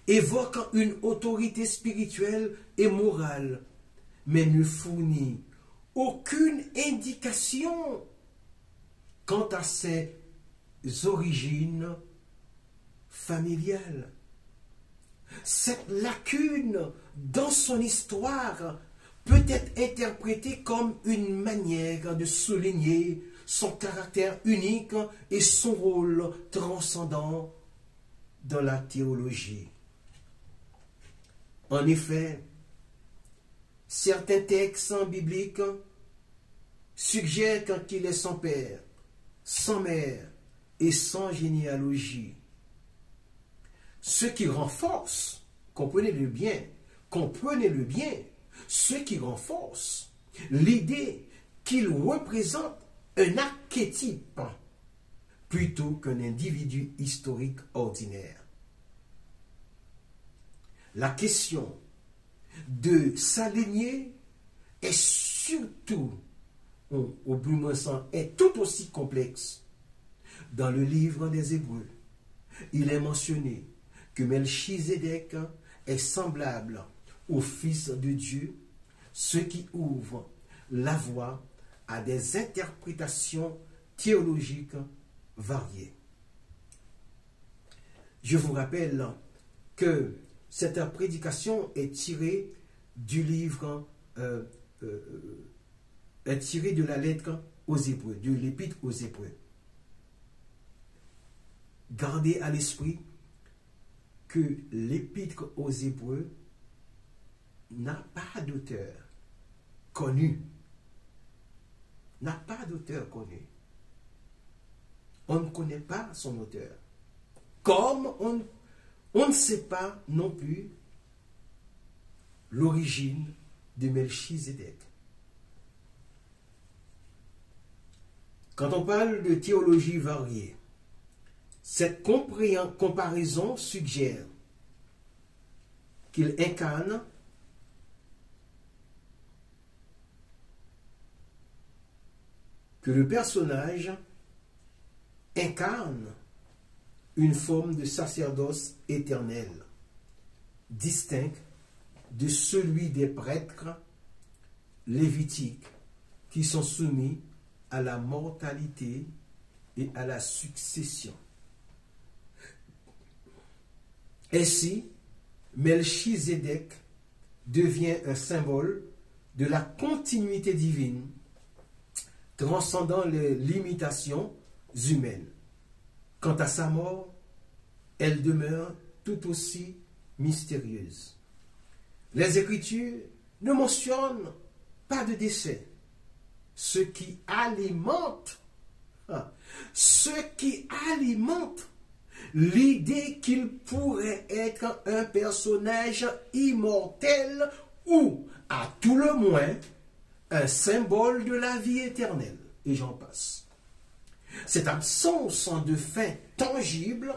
évoque une autorité spirituelle et morale, mais ne fournit aucune indication quant à ses origines familiales. Cette lacune dans son histoire peut être interprétée comme une manière de souligner son caractère unique et son rôle transcendant dans la théologie. En effet, certains textes bibliques suggèrent qu'il est sans père, sans mère et sans généalogie. Ce qui renforce, comprenez-le bien, ce qui renforce l'idée qu'il représente un archétype plutôt qu'un individu historique ordinaire. La question de s'aligner est surtout, au plus moins est tout aussi complexe. Dans le livre des Hébreux, il est mentionné que Melchizedek est semblable au Fils de Dieu, ce qui ouvre la voie à des interprétations théologiques variées. Je vous rappelle que cette prédication est tirée du livre est tiré de la lettre aux Hébreux, de l'épître aux Hébreux. Gardez à l'esprit que l'épître aux Hébreux n'a pas d'auteur connu. N'a pas d'auteur connu. On ne connaît pas son auteur. Comme on ne sait pas non plus l'origine de Melchizedek. Quand on parle de théologie variée, cette comparaison suggère qu'il incarne que le personnage incarne une forme de sacerdoce éternel, distinct de celui des prêtres lévitiques qui sont soumis à la mortalité et à la succession. Ainsi, Melchizedek devient un symbole de la continuité divine, transcendant les limitations humaines. Quant à sa mort, elle demeure tout aussi mystérieuse. Les Écritures ne mentionnent pas de décès, ce qui alimente l'idée qu'il pourrait être un personnage immortel ou, à tout le moins, un symbole de la vie éternelle. Et j'en passe. Cette absence de fin tangible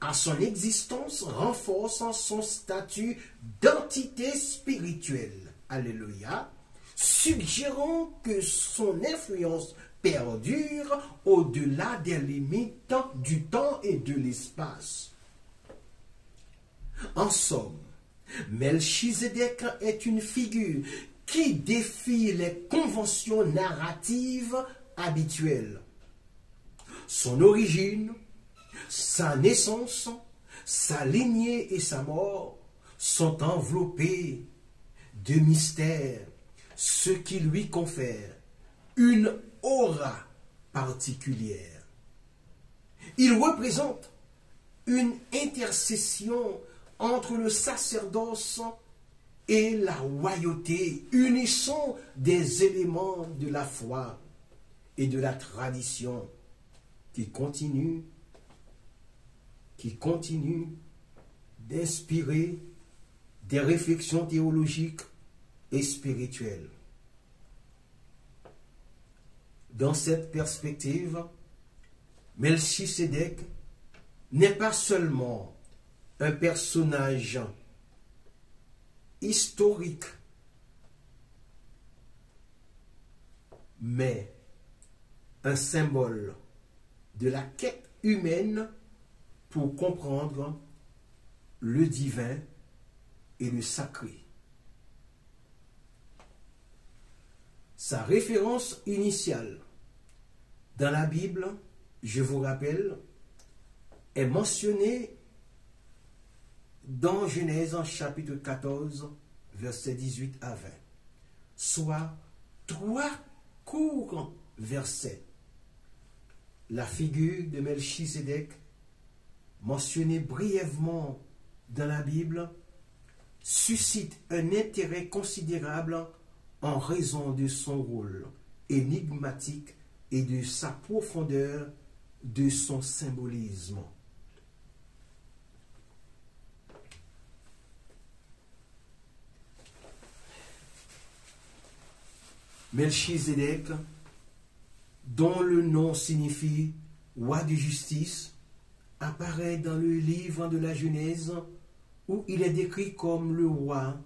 à son existence renforce son statut d'entité spirituelle. Alléluia. Suggérant que son influence perdure au-delà des limites du temps et de l'espace. En somme, Melchizedek est une figure qui défie les conventions narratives habituelles. Son origine, sa naissance, sa lignée et sa mort sont enveloppés de mystères, ce qui lui confère une aura particulière. Il représente une intercession entre le sacerdoce et la royauté, unissant des éléments de la foi et de la tradition qui continue d'inspirer des réflexions théologiques et spirituelles. Dans cette perspective, Melchizedek n'est pas seulement un personnage historique, mais un symbole de la quête humaine pour comprendre le divin et le sacré. Sa référence initiale dans la Bible, je vous rappelle, est mentionnée dans Genèse en chapitre 14, versets 18 à 20, soit 3 courts versets. La figure de Melchizedek, mentionnée brièvement dans la Bible, suscite un intérêt considérable en raison de son rôle énigmatique et de sa profondeur, de son symbolisme. Melchizedek, dont le nom signifie roi de justice, apparaît dans le livre de la Genèse où il est décrit comme le roi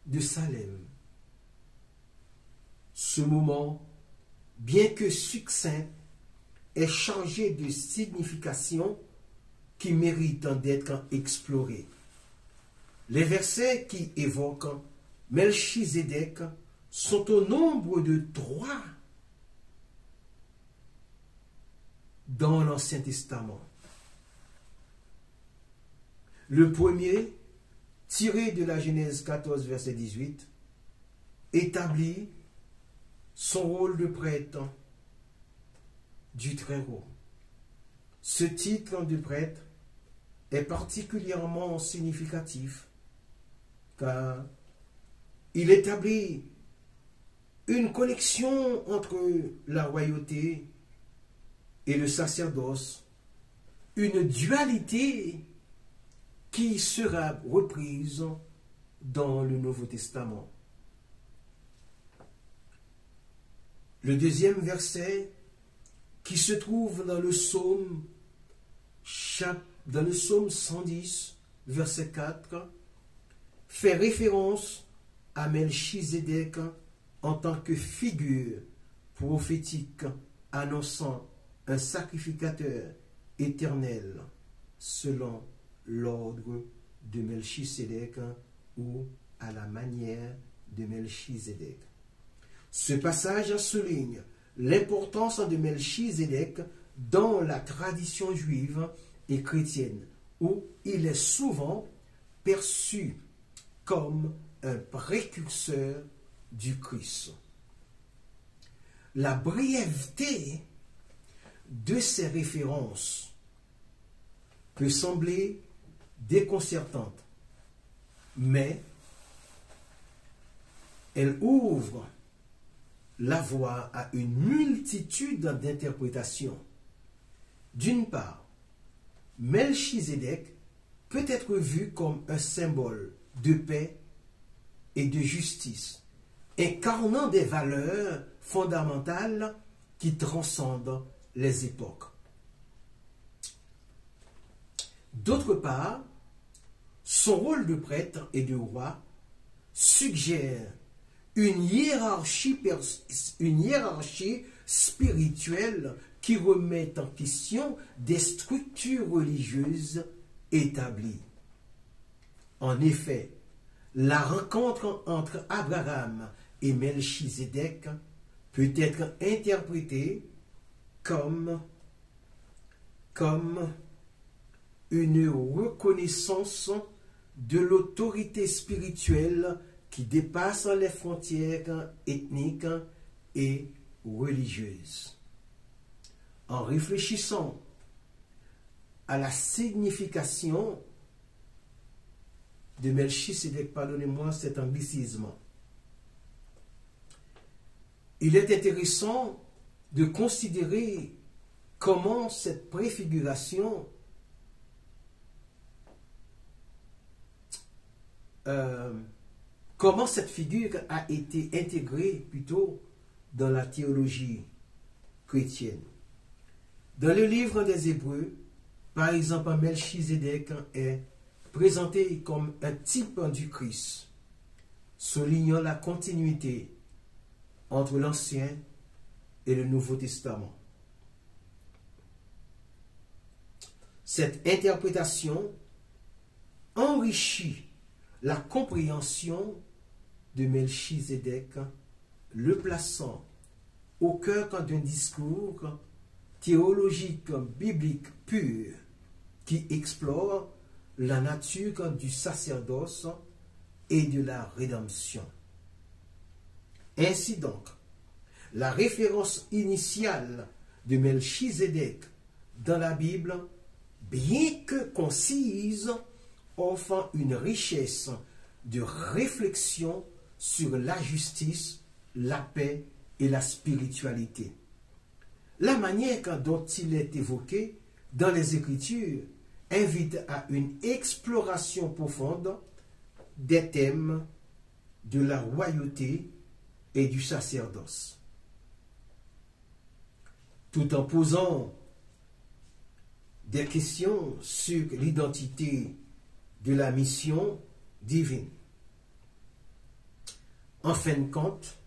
de Salem. Ce moment, bien que succinct, est chargé de significations qui méritent d'être explorées. Les versets qui évoquent Melchizedek sont au nombre de 3 dans l'Ancien Testament. Le premier, tiré de la Genèse 14, verset 18, établit son rôle de prêtre du Très-Haut. Ce titre de prêtre est particulièrement significatif car il établit une connexion entre la royauté et le sacerdoce, une dualité qui sera reprise dans le Nouveau Testament. Le deuxième verset qui se trouve dans le psaume 110, verset 4, fait référence à Melchizedek en tant que figure prophétique annonçant un sacrificateur éternel selon l'ordre de Melchizedek ou à la manière de Melchizedek. Ce passage souligne l'importance de Melchizedek dans la tradition juive et chrétienne, où il est souvent perçu comme un précurseur du Christ. La brièveté de ces références peut sembler déconcertante, mais elle ouvre la voie à une multitude d'interprétations. D'une part, Melchizedek peut être vu comme un symbole de paix et de justice, incarnant des valeurs fondamentales qui transcendent les époques. D'autre part, son rôle de prêtre et de roi suggère une hiérarchie spirituelle qui remet en question des structures religieuses établies. En effet, la rencontre entre Abraham et Melchizedek peut être interprétée comme une reconnaissance de l'autorité spirituelle qui dépasse les frontières ethniques et religieuses. En réfléchissant à la signification de Melchizedek, pardonnez-moi cet anglicisme, il est intéressant de considérer comment cette préfiguration comment cette figure a été intégrée plutôt dans la théologie chrétienne. Dans le livre des Hébreux, par exemple, Melchizedek est présenté comme un type du Christ, soulignant la continuité entre l'Ancien et le Nouveau Testament. Cette interprétation enrichit la compréhension de Melchizedek, le plaçant au cœur d'un discours théologique biblique pur qui explore la nature du sacerdoce et de la rédemption. Ainsi donc, la référence initiale de Melchizedek dans la Bible, bien que concise, offre une richesse de réflexion sur la justice, la paix et la spiritualité. La manière dont il est évoqué dans les Écritures invite à une exploration profonde des thèmes de la royauté et du sacerdoce, tout en posant des questions sur l'identité de la mission divine. En fin de compte,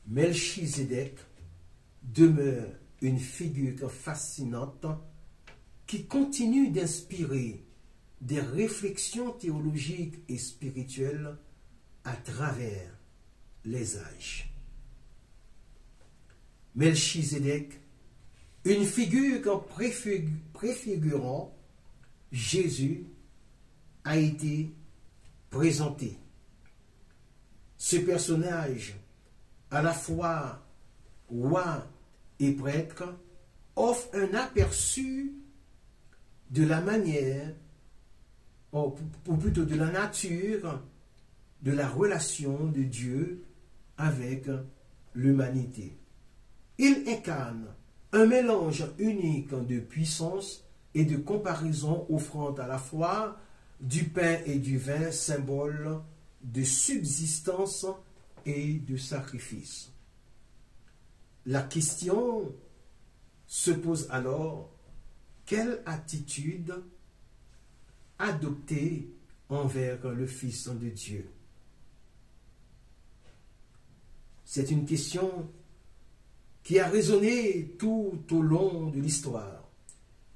Melchizedek demeure une figure fascinante qui continue d'inspirer des réflexions théologiques et spirituelles à travers les âges. Melchizedek, une figure préfigurant Jésus, a été présentée. ce personnage, à la fois roi et prêtre, offre un aperçu de la manière, ou plutôt de la nature, de la relation de Dieu avec l'humanité. Il incarne un mélange unique de puissance et de comparaison offrant à la fois du pain et du vin, symbole de subsistance et de sacrifice. La question se pose alors, quelle attitude adopter envers le Fils de Dieu? C'est une question qui a résonné tout au long de l'histoire,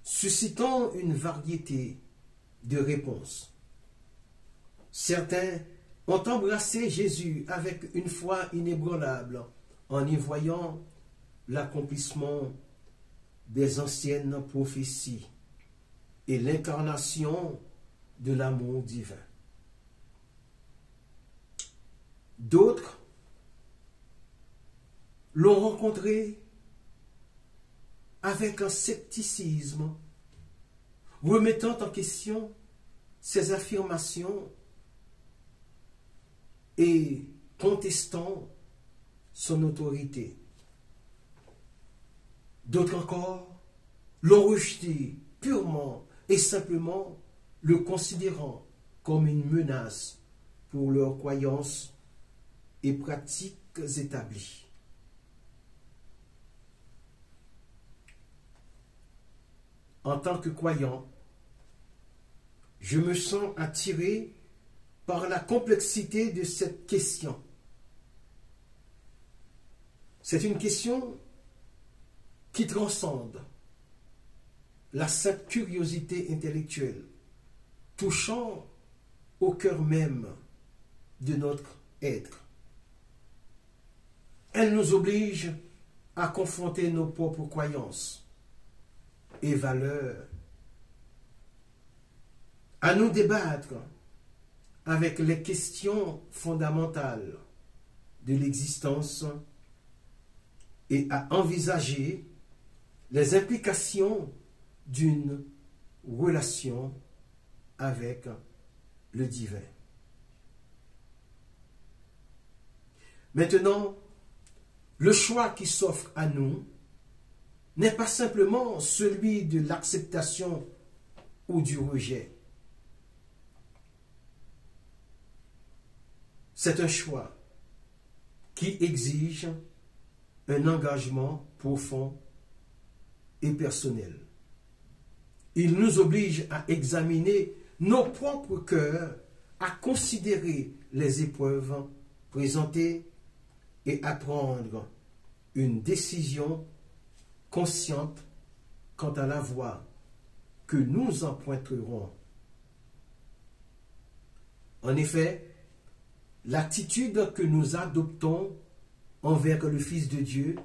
suscitant une variété de réponses. Certains ont embrassé Jésus avec une foi inébranlable en y voyant l'accomplissement des anciennes prophéties et l'incarnation de l'amour divin. D'autres l'ont rencontré avec un scepticisme, remettant en question ses affirmations et contestant son autorité. D'autres encore l'ont rejeté purement et simplement, le considérant comme une menace pour leurs croyances et pratiques établies. En tant que croyant, je me sens attiré par la complexité de cette question. C'est une question qui transcende la simple curiosité intellectuelle, touchant au cœur même de notre être. Elle nous oblige à confronter nos propres croyances et valeurs, à nous débattre avec les questions fondamentales de l'existence et à envisager les implications d'une relation avec le divin. Maintenant, le choix qui s'offre à nous n'est pas simplement celui de l'acceptation ou du rejet. C'est un choix qui exige un engagement profond et personnel. Il nous oblige à examiner nos propres cœurs, à considérer les épreuves présentées et à prendre une décision consciente quant à la voie que nous emprunterons. En effet, l'attitude que nous adoptons envers le Fils de Dieu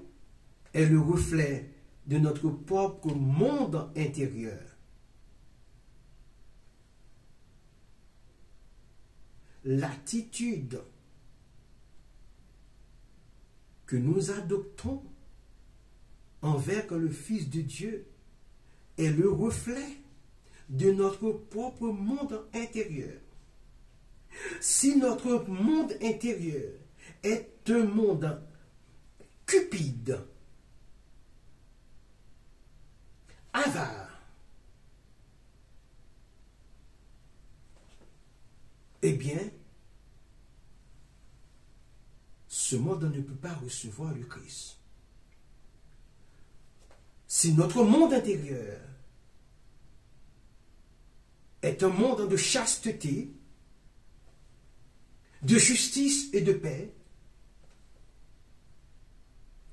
est le reflet de notre propre monde intérieur. L'attitude que nous adoptons envers le Fils de Dieu est le reflet de notre propre monde intérieur. Si notre monde intérieur est un monde cupide, avare, eh bien, ce monde ne peut pas recevoir le Christ. Si notre monde intérieur est un monde de chasteté, de justice et de paix,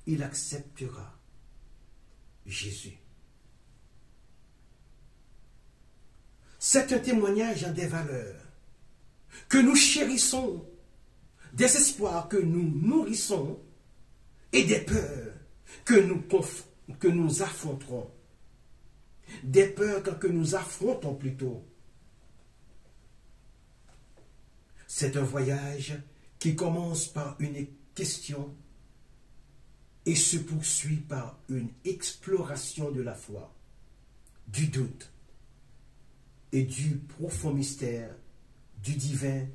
il acceptera Jésus. C'est un témoignage des valeurs que nous chérissons, des espoirs que nous nourrissons et des peurs que nous affronterons. Des peurs que nous affrontons plutôt. C'est un voyage qui commence par une question et se poursuit par une exploration de la foi, du doute et du profond mystère du divin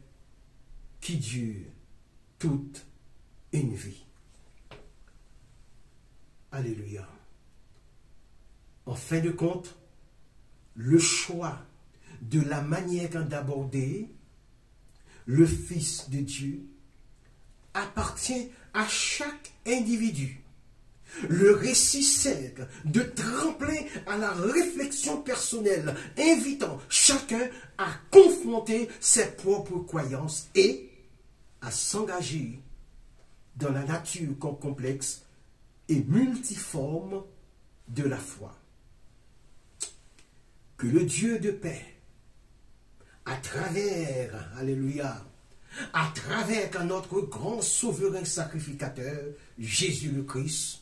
qui dure toute une vie. Alléluia. En fin de compte, le choix de la manière d'aborder le Fils de Dieu appartient à chaque individu. Le récit sert de tremplin à la réflexion personnelle, invitant chacun à confronter ses propres croyances et à s'engager dans la nature complexe et multiforme de la foi. Que le Dieu de paix, à travers, alléluia, à travers notre grand souverain sacrificateur, Jésus le Christ,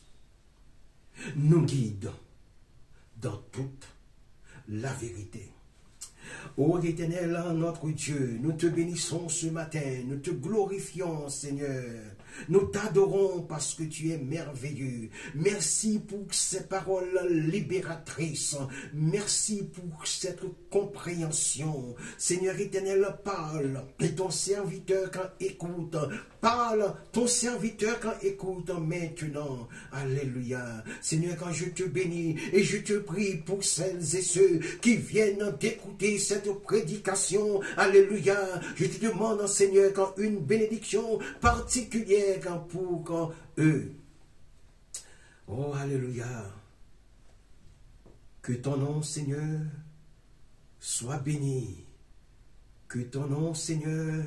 nous guide dans toute la vérité. Ô Éternel, notre Dieu, nous te bénissons ce matin, nous te glorifions, Seigneur. Nous t'adorons parce que tu es merveilleux. Merci pour ces paroles libératrices. Merci pour cette compréhension. Seigneur éternel, parle. Et ton serviteur quand écoute. Parle, ton serviteur quand écoute maintenant. Alléluia. Seigneur, quand je te bénis et je te prie pour celles et ceux qui viennent d'écouter cette prédication. Alléluia. Je te demande, Seigneur, quand une bénédiction particulière pour eux. Oh, alléluia. Que ton nom, Seigneur, soit béni. Que ton nom, Seigneur,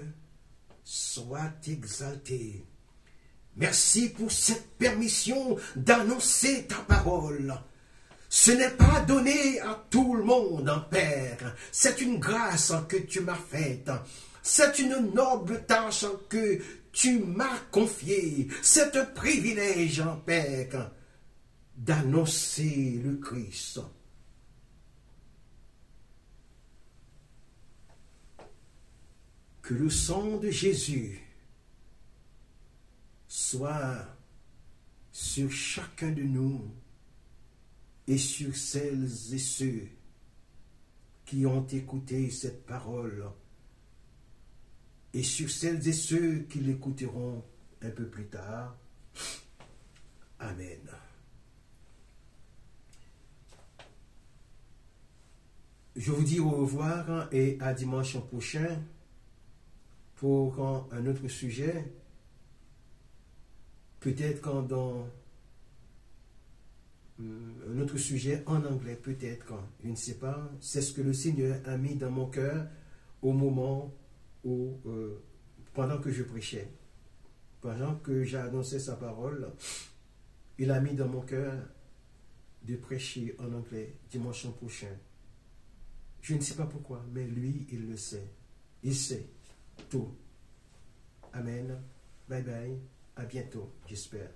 soit exalté. Merci pour cette permission d'annoncer ta parole. Ce n'est pas donné à tout le monde, Père. C'est une grâce que tu m'as faite. C'est une noble tâche que tu m'as confiée. C'est un privilège, Père, d'annoncer le Christ. Que le sang de Jésus soit sur chacun de nous et sur celles et ceux qui ont écouté cette parole et sur celles et ceux qui l'écouteront un peu plus tard. Amen. Je vous dis au revoir et à dimanche prochain pour un autre sujet. Peut-être dans un autre sujet en anglais, peut-être, je ne sais pas. C'est ce que le Seigneur a mis dans mon cœur au moment où, pendant que je prêchais, pendant que j'annonçais sa parole, il a mis dans mon cœur de prêcher en anglais dimanche prochain. Je ne sais pas pourquoi, mais lui, il le sait. Il sait tout. Amen. Bye bye. À bientôt, j'espère.